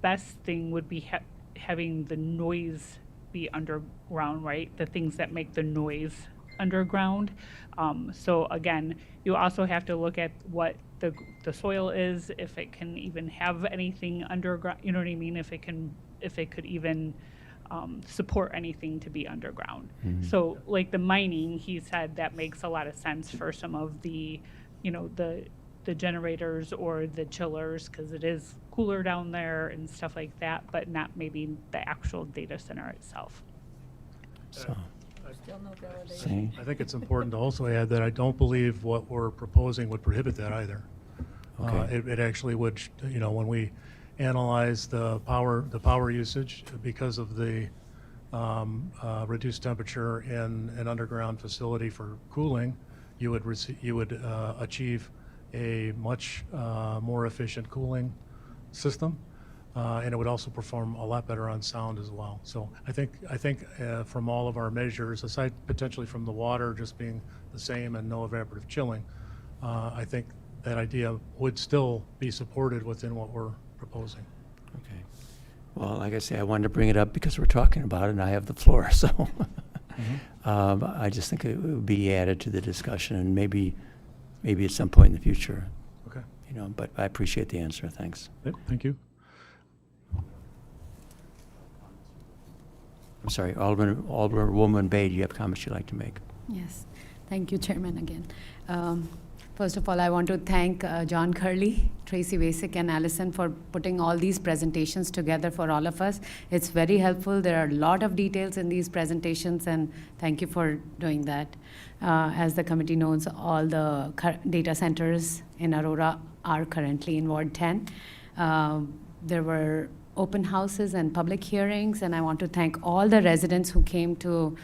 best thing would be having the noise be underground, right? The things that make the noise underground. So again, you also have to look at what the soil is, if it can even have anything underground. You know what I mean? If it could even support anything to be underground. Mm-hmm. So like the mining, he said that makes a lot of sense for some of the, the generators or the chillers, because it is cooler down there and stuff like that, but not maybe the actual data center itself. So, Still no validation. see, I think it's important to also add that I don't believe what we're proposing would prohibit that either. Okay. It actually would, when we analyze the power usage, because of the reduced temperature in an underground facility for cooling, you would achieve a much more efficient cooling system, and it would also perform a lot better on sound as well. So I think from all of our measures, aside potentially from the water just being the same and no evaporative chilling, I think that idea would still be supported within what we're proposing. okay. Well, like I say, I wanted to bring it up because we're talking about it and I have the floor, so. I just think it would be added to the discussion, and maybe at some point in the future, Okay. but I appreciate the answer, thanks. Yep, thank you. I'm sorry, Alderwoman Bay, do you have comments you'd like to make? Yes, thank you, Chairman, again. First of all, I want to thank John Curley, Tracy Vasic, and Allison for putting all these presentations together for all of us. It's very helpful. There are a lot of details in these presentations, and thank you for doing that. As the committee knows, all the data centers in Aurora are currently in Ward 10. There were open houses and public hearings, and I want to thank all the residents who came to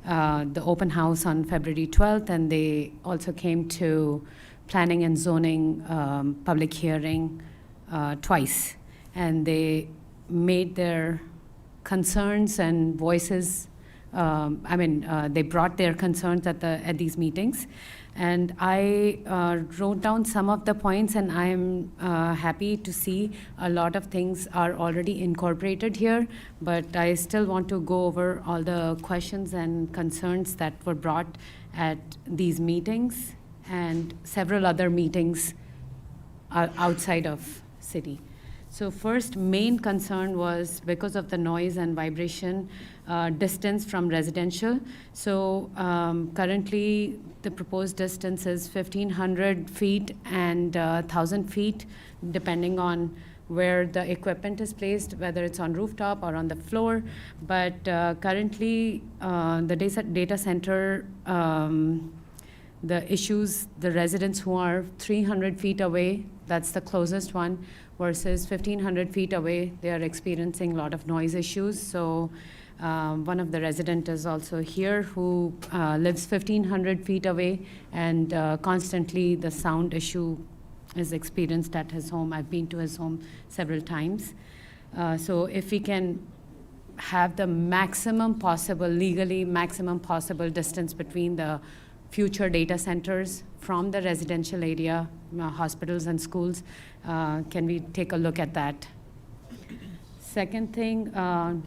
the open house on February 12th, and they also came to planning and zoning public hearing twice. And they made their concerns and voices, they brought their concerns at these meetings. And I wrote down some of the points, and I'm happy to see a lot of things are already incorporated here, but I still want to go over all the questions and concerns that were brought at these meetings and several other meetings outside of city. So first, main concern was because of the noise and vibration distance from residential. So currently, the proposed distance is 1,500 feet and 1,000 feet, depending on where the equipment is placed, whether it's on rooftop or on the floor. But currently, the data center, the issues, the residents who are 300 feet away, that's the closest one, versus 1,500 feet away, they are experiencing a lot of noise issues. So one of the residents is also here who lives 1,500 feet away, and constantly the sound issue is experienced at his home. I've been to his home several times. So if we can have the maximum possible, legally maximum possible distance between the future data centers from the residential area, hospitals and schools, can we take a look at that? Second thing,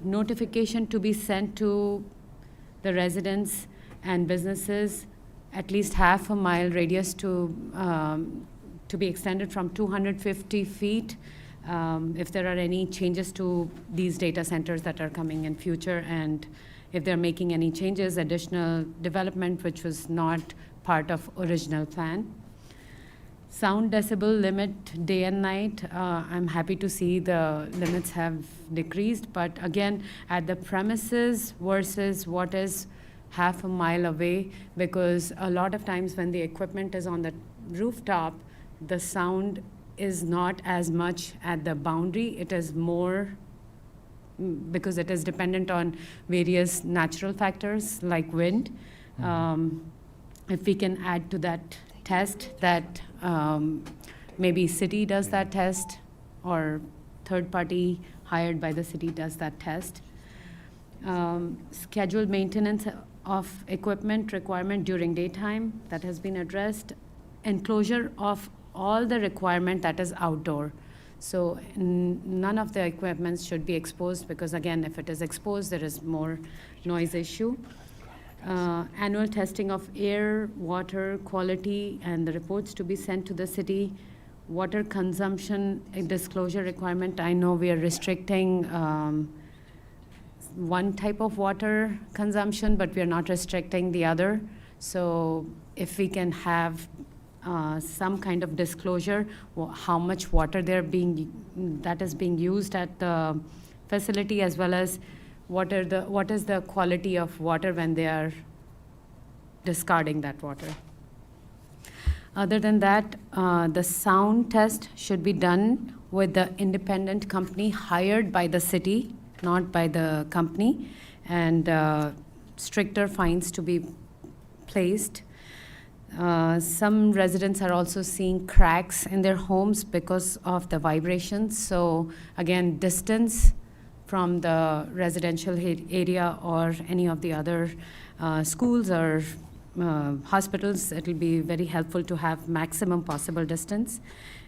notification to be sent to the residents and businesses, at least half a mile radius to be extended from 250 feet if there are any changes to these data centers that are coming in future, and if they're making any changes, additional development which was not part of original plan. Sound decibel limit day and night, I'm happy to see the limits have decreased, but again, at the premises versus what is half a mile away, because a lot of times when the equipment is on the rooftop, the sound is not as much at the boundary, it is more because it is dependent on various natural factors like wind. If we can add to that test that maybe city does that test, or third party hired by the city does that test. Scheduled maintenance of equipment requirement during daytime, that has been addressed. Enclosure of all the requirement that is outdoor. So none of the equipment should be exposed, because again, if it is exposed, there is more noise issue. Annual testing of air, water quality, and the reports to be sent to the city. Water consumption disclosure requirement. I know we are restricting one type of water consumption, but we are not restricting the other. So if we can have some kind of disclosure, how much water that is being used at the facility, as well as what is the quality of water when they are discarding that water. Other than that, the sound test should be done with the independent company hired by the city, not by the company, and stricter fines to be placed. Some residents are also seeing cracks in their homes because of the vibrations. So again, distance from the residential area or any of the other schools or hospitals, it will be very helpful to have maximum possible distance.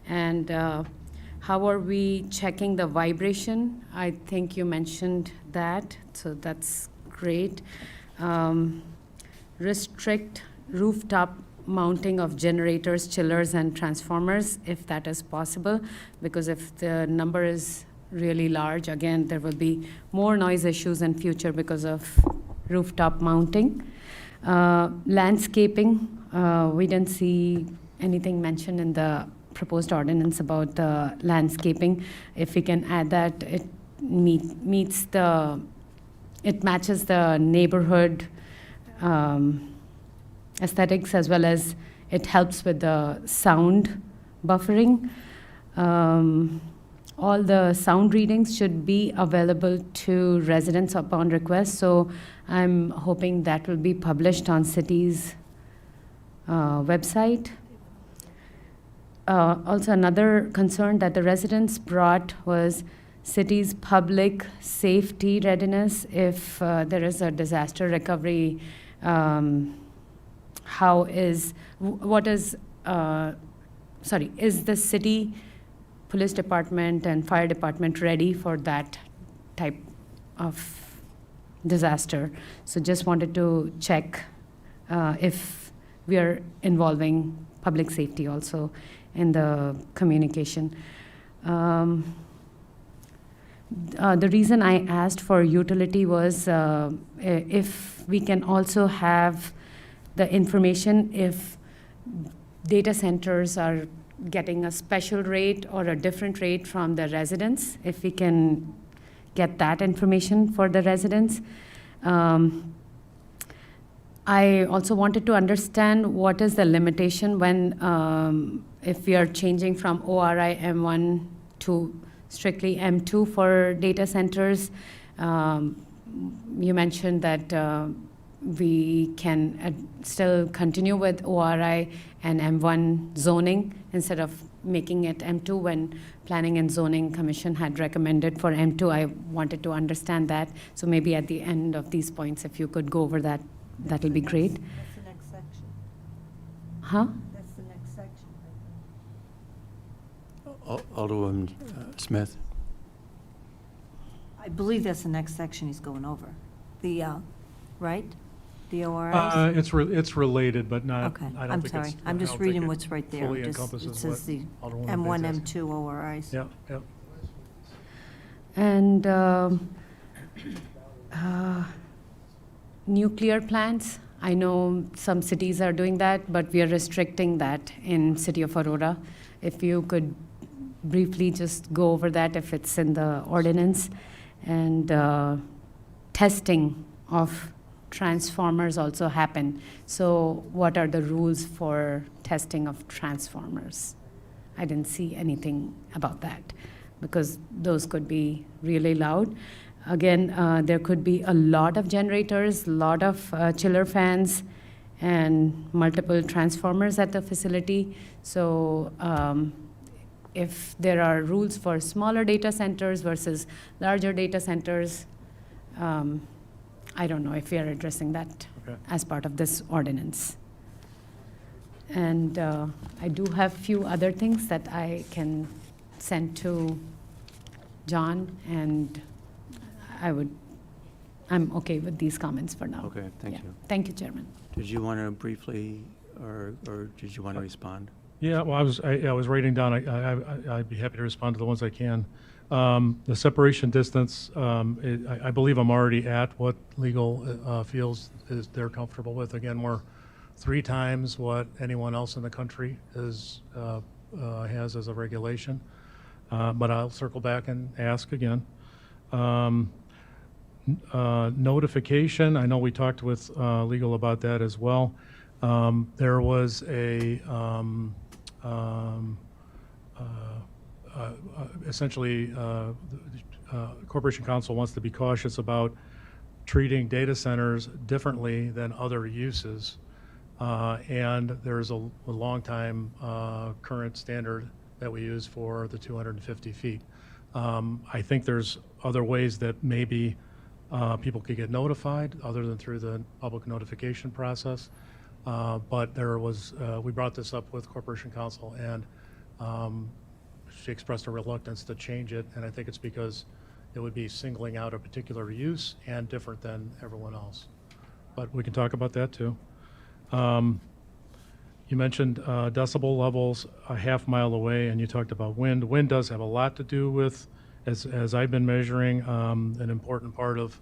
And how are we checking the vibration? I think you mentioned that, so that's great. Restrict rooftop mounting of generators, chillers, and transformers, if that is possible, because if the number is really large, again, there will be more noise issues in future because of rooftop mounting. Landscaping, we didn't see anything mentioned in the proposed ordinance about the landscaping. If we can add that, it it matches the neighborhood aesthetics, as well as it helps with the sound buffering. All the sound readings should be available to residents upon request, so I'm hoping that will be published on city's website. Also, another concern that the residents brought was city's public safety readiness. If there is a disaster recovery, is the city police department and fire department ready for that type of disaster? So just wanted to check if we are involving public safety also in the communication. The reason I asked for utility was if we can also have the information if data centers are getting a special rate or a different rate from the residents, if we can get that information for the residents. I also wanted to understand what is the limitation when, if we are changing from ORI M1 to strictly M2 for data centers. You mentioned that we can still continue with ORI and M1 zoning instead of making it M2 when Planning and Zoning Commission had recommended for M2. I wanted to understand that. So maybe at the end of these points, if you could go over that, that'll be great. That's the next section. Huh? That's the next section. Alderwoman Smith? I believe that's the next section he's going over. The, right? The ORS? It's related, but not, Okay, I don't I'm think sorry. it's. I'm I just don't think reading it what's right there. fully Just- encompasses It says the what Alderwoman M1, Bates asked. M2 ORIs. Yeah, yeah. And nuclear plants, I know some cities are doing that, but we are restricting that in City of Aurora. If you could briefly just go over that, if it's in the ordinance. And testing of transformers also happen. So what are the rules for testing of transformers? I didn't see anything about that, because those could be really loud. Again, there could be a lot of generators, a lot of chiller fans, and multiple transformers at the facility. So if there are rules for smaller data centers versus larger data centers, I don't know if we are addressing that Okay. as part of this ordinance. And I do have a few other things that I can send to John, and I'm okay with these comments for now. Okay, thank Yeah. you. Thank you, Chairman. Did you want to briefly, or did you want to respond? Yeah, well, I was writing down, I'd be happy to respond to the ones I can. The separation distance, I believe I'm already at what legal feels is they're comfortable with. Again, we're 3 times what anyone else in the country has as a regulation. But I'll circle back and ask again. Notification, I know we talked with legal about that as well. There was a essentially Corporation Council wants to be cautious about treating data centers differently than other uses. And there's a long time current standard that we use for the 250 feet. I think there's other ways that maybe people could get notified other than through the public notification process. But there was, we brought this up with Corporation Council, and she expressed a reluctance to change it, and I think it's because it would be singling out a particular use and different than everyone else. But we can talk about that too. You mentioned decibel levels a half mile away, and you talked about wind. Wind does have a lot to do with, as I've been measuring, an important part of,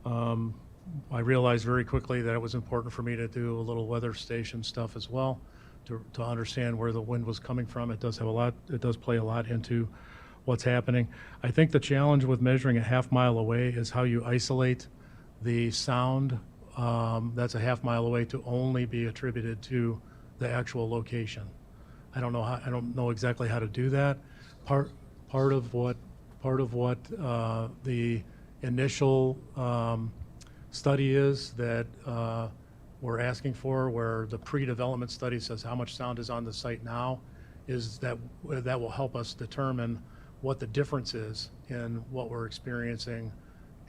I realized very quickly that it was important for me to do a little weather station stuff as well to understand where the wind was coming from. It does play a lot into what's happening. I think the challenge with measuring a half mile away is how you isolate the sound that's a half mile away to only be attributed to the actual location. I don't know exactly how to do that. Part of what the initial study is that we're asking for, where the pre-development study says how much sound is on the site now, is that will help us determine what the difference is in what we're experiencing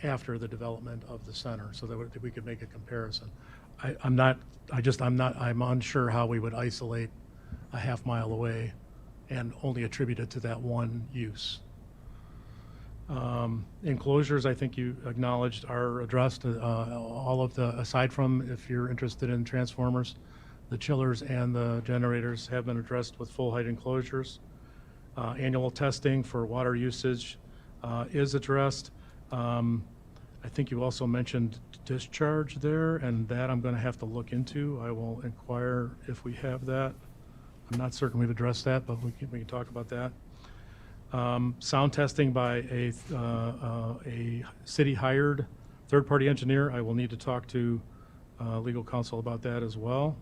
after the development of the center, so that we could make a comparison. I'm unsure how we would isolate a half mile away and only attribute it to that one use. Enclosures, I think you acknowledged, are addressed. All of the, aside from if you're interested in transformers, the chillers and the generators have been addressed with full height enclosures. Annual testing for water usage is addressed. I think you also mentioned discharge there, and that I'm going to have to look into. I will inquire if we have that. I'm not certain we've addressed that, but we can talk about that. Sound testing by a city-hired third-party engineer. I will need to talk to legal counsel about that as well.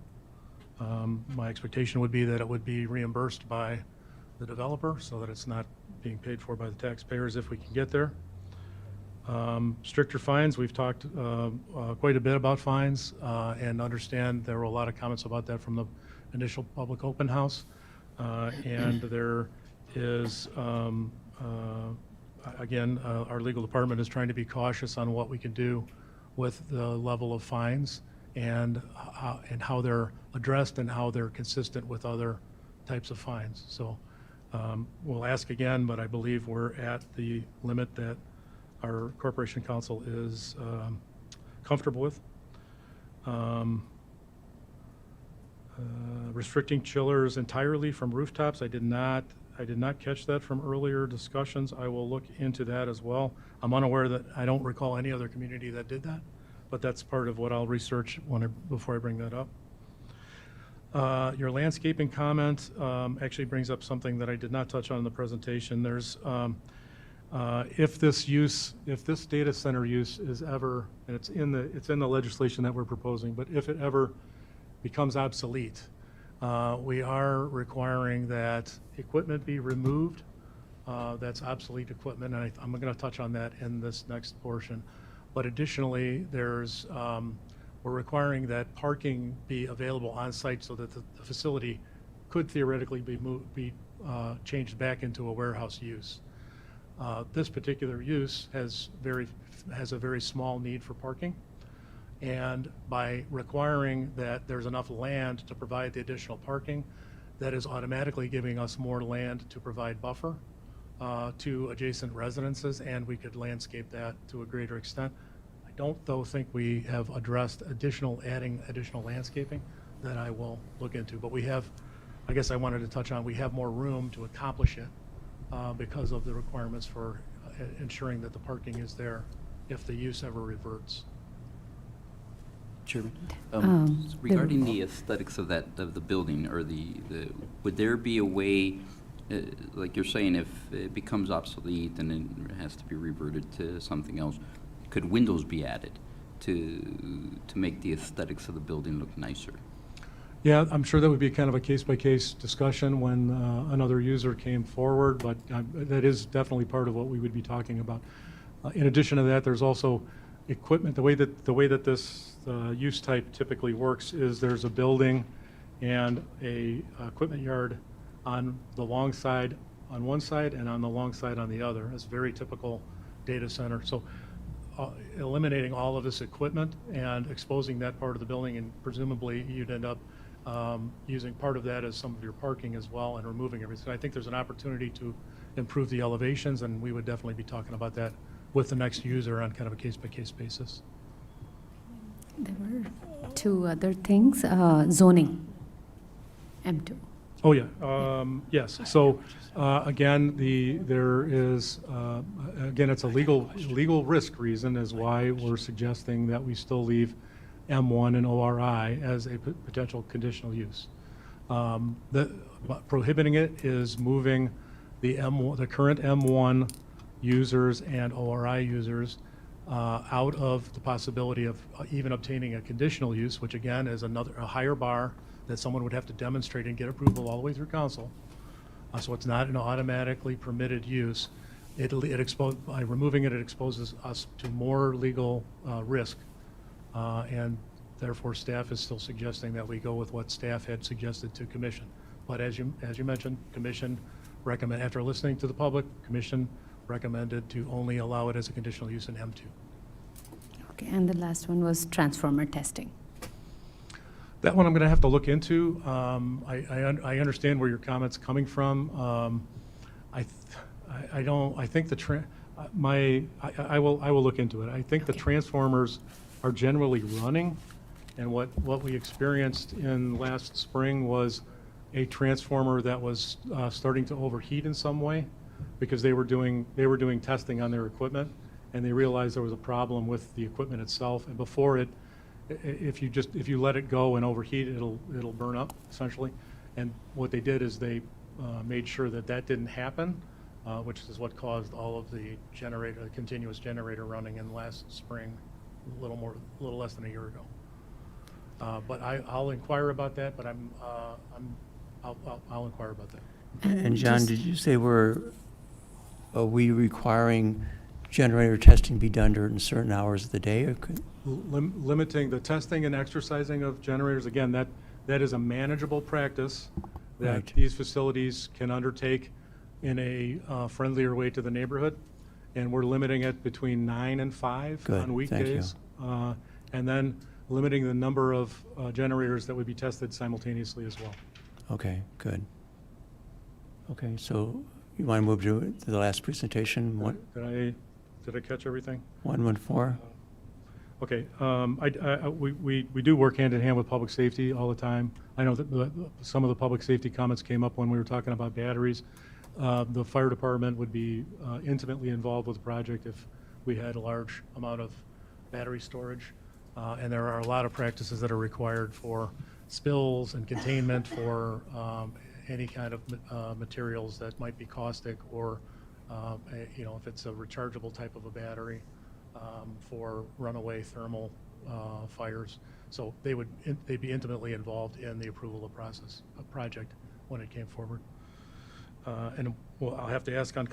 My expectation would be that it would be reimbursed by the developer, so that it's not being paid for by the taxpayers if we can get there. Stricter fines, we've talked quite a bit about fines and understand there were a lot of comments about that from the initial public open house. And there is, again, our legal department is trying to be cautious on what we can do with the level of fines and how they're addressed and how they're consistent with other types of fines. So we'll ask again, but I believe we're at the limit that our corporation counsel is comfortable with. Restricting chillers entirely from rooftops, I did not catch that from earlier discussions. I will look into that as well. I'm unaware that, I don't recall any other community that did that, but that's part of what I'll research before I bring that up. Your landscaping comment actually brings up something that I did not touch on in the presentation. There's if this data center use is ever, and it's in the legislation that we're proposing, but if it ever becomes obsolete, we are requiring that equipment be removed. That's obsolete equipment, and I'm going to touch on that in this next portion. But additionally, we're requiring that parking be available on site so that the facility could theoretically be changed back into a warehouse use. This particular use has a very small need for parking, and by requiring that there's enough land to provide the additional parking, that is automatically giving us more land to provide buffer to adjacent residences, and we could landscape that to a greater extent. I don't, though, think we have addressed adding additional landscaping that I will look into, but we have, I guess I wanted to touch on, we have more room to accomplish it because of the requirements for ensuring that the parking is there if the use ever reverts. Chairman, Um, regarding the aesthetics of the building, or would there be a way, like you're saying, if it becomes obsolete and it has to be reverted to something else, could windows be added to make the aesthetics of the building look nicer? Yeah, I'm sure that would be kind of a case-by-case discussion when another user came forward, but that is definitely part of what we would be talking about. In addition to that, there's also equipment. The way that this use type typically works is there's a building and a equipment yard on the long side on one side and on the long side on the other. It's a very typical data center. So eliminating all of this equipment and exposing that part of the building, and presumably you'd end up using part of that as some of your parking as well and removing everything. I think there's an opportunity to improve the elevations, and we would definitely be talking about that with the next user on kind of a case-by-case basis. There were two other things, zoning, M2. Oh, yeah, yes. So, again, there is, again, it's a legal risk reason is why we're suggesting that we still leave M1 and ORI as a potential conditional use. Prohibiting it is moving the current M1 users and ORI users out of the possibility of even obtaining a conditional use, which again is a higher bar that someone would have to demonstrate and get approval all the way through council. So it's not an automatically permitted use. By removing it, it exposes us to more legal risk, and therefore staff is still suggesting that we go with what staff had suggested to commission. But as you mentioned, commission after listening to the public, commission recommended to only allow it as a conditional use in M2. Okay, and the last one was transformer testing. That one I'm going to have to look into. I understand where your comment's coming from. I will look into it. I think the transformers are generally running, and what we experienced in last spring was a transformer that was starting to overheat in some way because they were doing testing on their equipment, and they realized there was a problem with the equipment itself. And before it, if you let it go and overheat, it'll burn up essentially. And what they did is they made sure that didn't happen, which is what caused all of the continuous generator running in last spring, a little less than a year ago. But I'll inquire about that. But I'll inquire about that. And John, did you say are we requiring generator testing be done during certain hours of the day? Or Limiting the testing and exercising of generators, again, that is a manageable practice that Right. these facilities can undertake in a friendlier way to the neighborhood. And we're limiting it between 9 and 5 Good, on thank you. weekdays. And then limiting the number of generators that would be tested simultaneously as well. Okay, good. Okay, so you want to move to the last presentation, Did I catch everything? 114? Okay, we do work hand in hand with public safety all the time. I know that some of the public safety comments came up when we were talking about batteries. The fire department would be intimately involved with the project if we had a large amount of battery storage. And there are a lot of practices that are required for spills and containment for any kind of materials that might be caustic or, if it's a rechargeable type of a battery for runaway thermal fires. So they'd be intimately involved in the approval of project when it came forward. And well, I'll have to ask on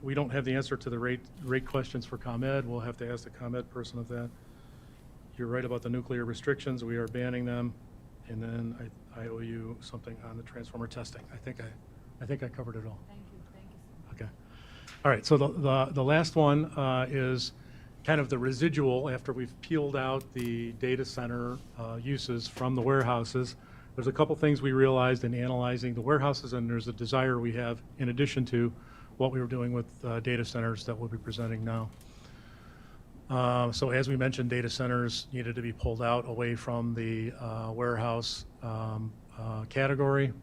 we don't have the answer to the rate questions for ComEd. We'll have to ask the ComEd person of that. You're right about the nuclear restrictions. We are banning them. And then I owe you something on the transformer testing. I think I covered it all. Thank you. Okay. All right, so the last one is kind of the residual after we've peeled out the data center uses from the warehouses. There's a couple things we realized in analyzing the warehouses, and there's a desire we have in addition to what we were doing with data centers that we'll be presenting now. So as we mentioned, data centers needed to be pulled out away from the warehouse category.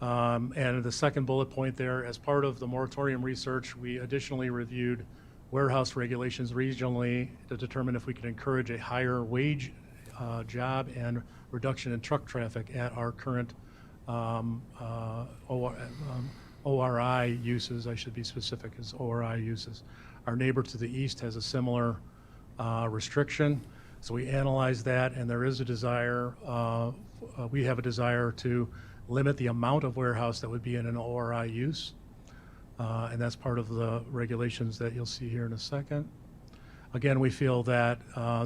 And the second bullet point there, as part of the moratorium research, we additionally reviewed warehouse regulations regionally to determine if we could encourage a higher wage job and reduction in truck traffic at our current ORI uses. I should be specific as ORI uses. Our neighbor to the east has a similar restriction. So we analyzed that, and there is a desire, we have a desire to limit the amount of warehouse that would be in an ORI use. And that's part of the regulations that you'll see here in a second. Again, we feel that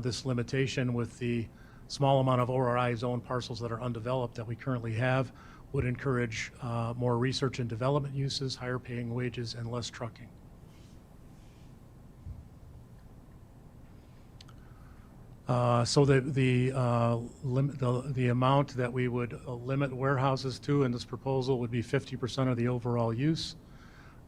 this limitation with the small amount of ORI zone parcels that are undeveloped that we currently have would encourage more research and development uses, higher paying wages, and less trucking. So the amount that we would limit warehouses to in this proposal would be 50% of the overall use,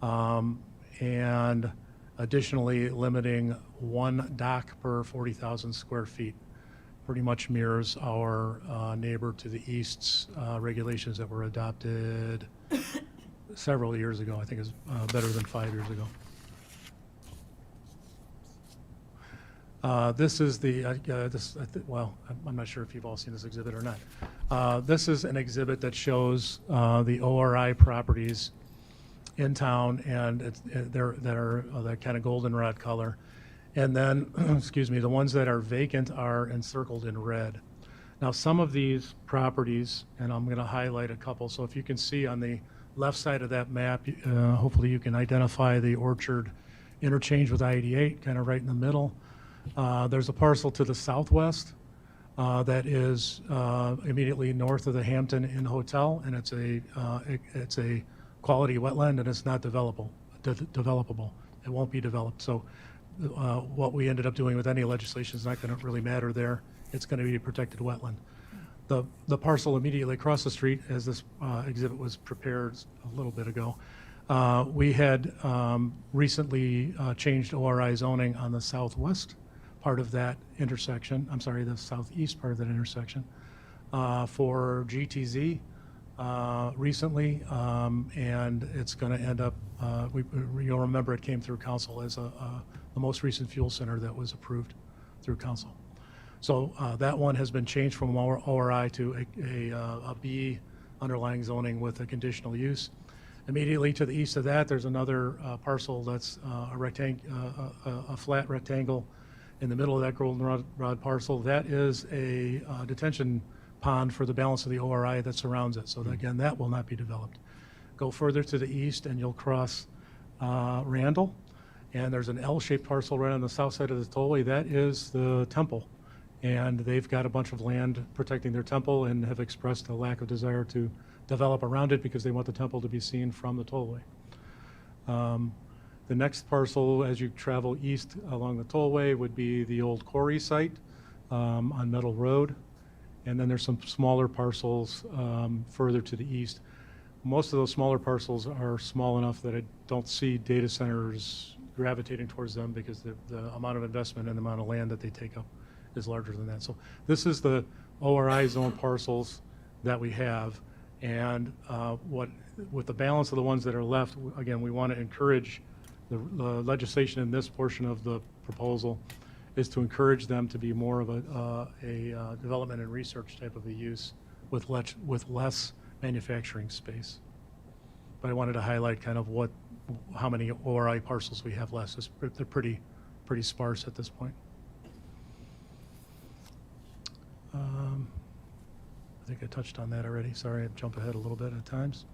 and additionally limiting one dock per 40,000 square feet. Pretty much mirrors our neighbor to the east's regulations that were adopted several years ago. I think it's better than 5 years ago. This is the, well, I'm not sure if you've all seen this exhibit or not. This is an exhibit that shows the ORI properties in town, and they're that kind of goldenrod color. And then, excuse me, the ones that are vacant are encircled in red. Now, some of these properties, and I'm going to highlight a couple, so if you can see on the left side of that map, hopefully you can identify the Orchard interchange with I-88, kind of right in the middle. There's a parcel to the southwest that is immediately north of the Hampton Inn Hotel, and it's a quality wetland, and it's not developable. It won't be developed. So what we ended up doing with any legislation is not going to really matter there. It's going to be a protected wetland. The parcel immediately across the street, as this exhibit was prepared a little bit ago, we had recently changed ORI zoning on the southwest part of that intersection, I'm sorry, the southeast part of that intersection, for GTZ recently, and it's going to end up, you'll remember it came through council as the most recent fuel center that was approved through council. So that one has been changed from ORI to a B underlying zoning with a conditional use. Immediately to the east of that, there's another parcel that's a flat rectangle in the middle of that goldenrod parcel. That is a detention pond for the balance of the ORI that surrounds it. So that, again, that will not be developed. Go further to the east and you'll cross Randall, and there's an L-shaped parcel right on the south side of the tollway. That is the temple, and they've got a bunch of land protecting their temple and have expressed a lack of desire to develop around it because they want the temple to be seen from the tollway. The next parcel, as you travel east along the tollway, would be the old quarry site on Meadow Road. And then there's some smaller parcels further to the east. Most of those smaller parcels are small enough that I don't see data centers gravitating towards them because the amount of investment and the amount of land that they take up is larger than that. So this is the ORI zone parcels that we have. And with the balance of the ones that are left, again, we want to encourage the legislation in this portion of the proposal is to encourage them to be more of a development and research type of a use with less manufacturing space. But I wanted to highlight kind of how many ORI parcels we have left. They're pretty sparse at this point. I think I touched on that already. Sorry, I jump ahead a little bit at times.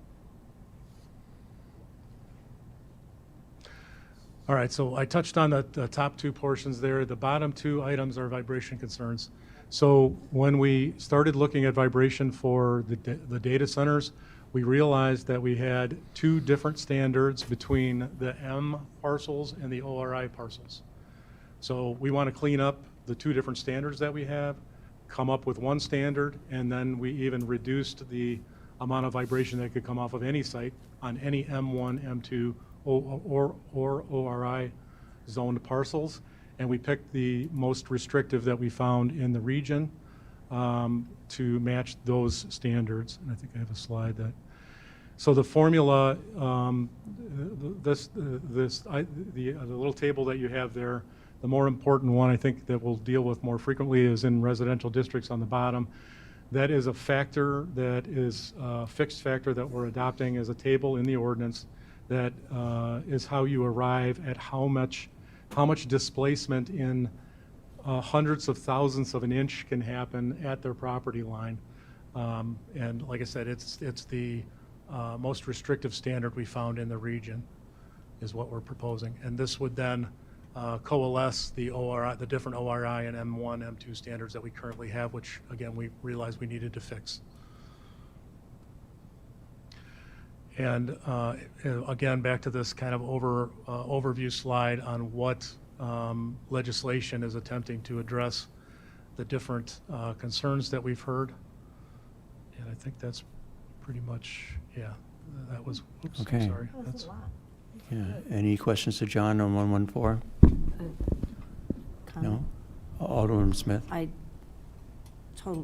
All right, so I touched on the top two portions there. The bottom two items are vibration concerns. So when we started looking at vibration for the data centers, we realized that we had two different standards between the M parcels and the ORI parcels. So we want to clean up the two different standards that we have, come up with one standard, and then we even reduced the amount of vibration that could come off of any site on any M1, M2, or ORI zoned parcels. And we picked the most restrictive that we found in the region to match those standards. And I think I have a slide that. So the formula, the little table that you have there, the more important one I think that we'll deal with more frequently is in residential districts on the bottom. That is a factor that is a fixed factor that we're adopting as a table in the ordinance that is how you arrive at how much displacement in hundreds of thousandths of an inch can happen at their property line. And like I said, it's the most restrictive standard we found in the region is what we're proposing. And this would then coalesce the different ORI and M1, M2 standards that we currently have, which again, we realized we needed to fix. And again, back to this kind of overview slide on what legislation is attempting to address the different concerns that we've heard. And I think that's pretty much, yeah, that was, oops, Okay. I'm sorry. That was a lot. Yeah. Any questions to John on 114? No? Alderman Smith?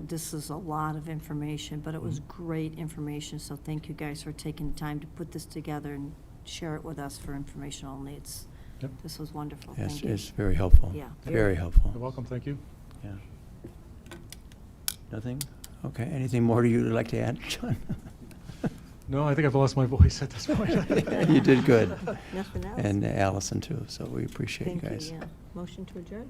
This is a lot of information, but it was great information, so thank you guys for taking the time to put this together and share it with us for information only. Yep. This was wonderful. Yes, Thank you. it's very helpful. Yeah. Very helpful. You're welcome, thank you. Yeah. Nothing? Okay, anything more you'd like to add, John? No, I think I've lost my voice at this point. You did good. Nothing else? And Allison too, so we appreciate you Thank guys. you, yeah. Motion to adjourn?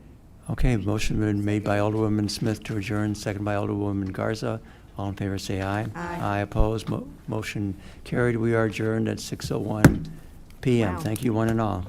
Okay, motion been made by Alderwoman Smith to adjourn, second by Alderwoman Garza. All in favor, say aye. Aye. Aye opposed, motion carried. We are adjourned at 6:01 PM. Wow. Thank you, one and all.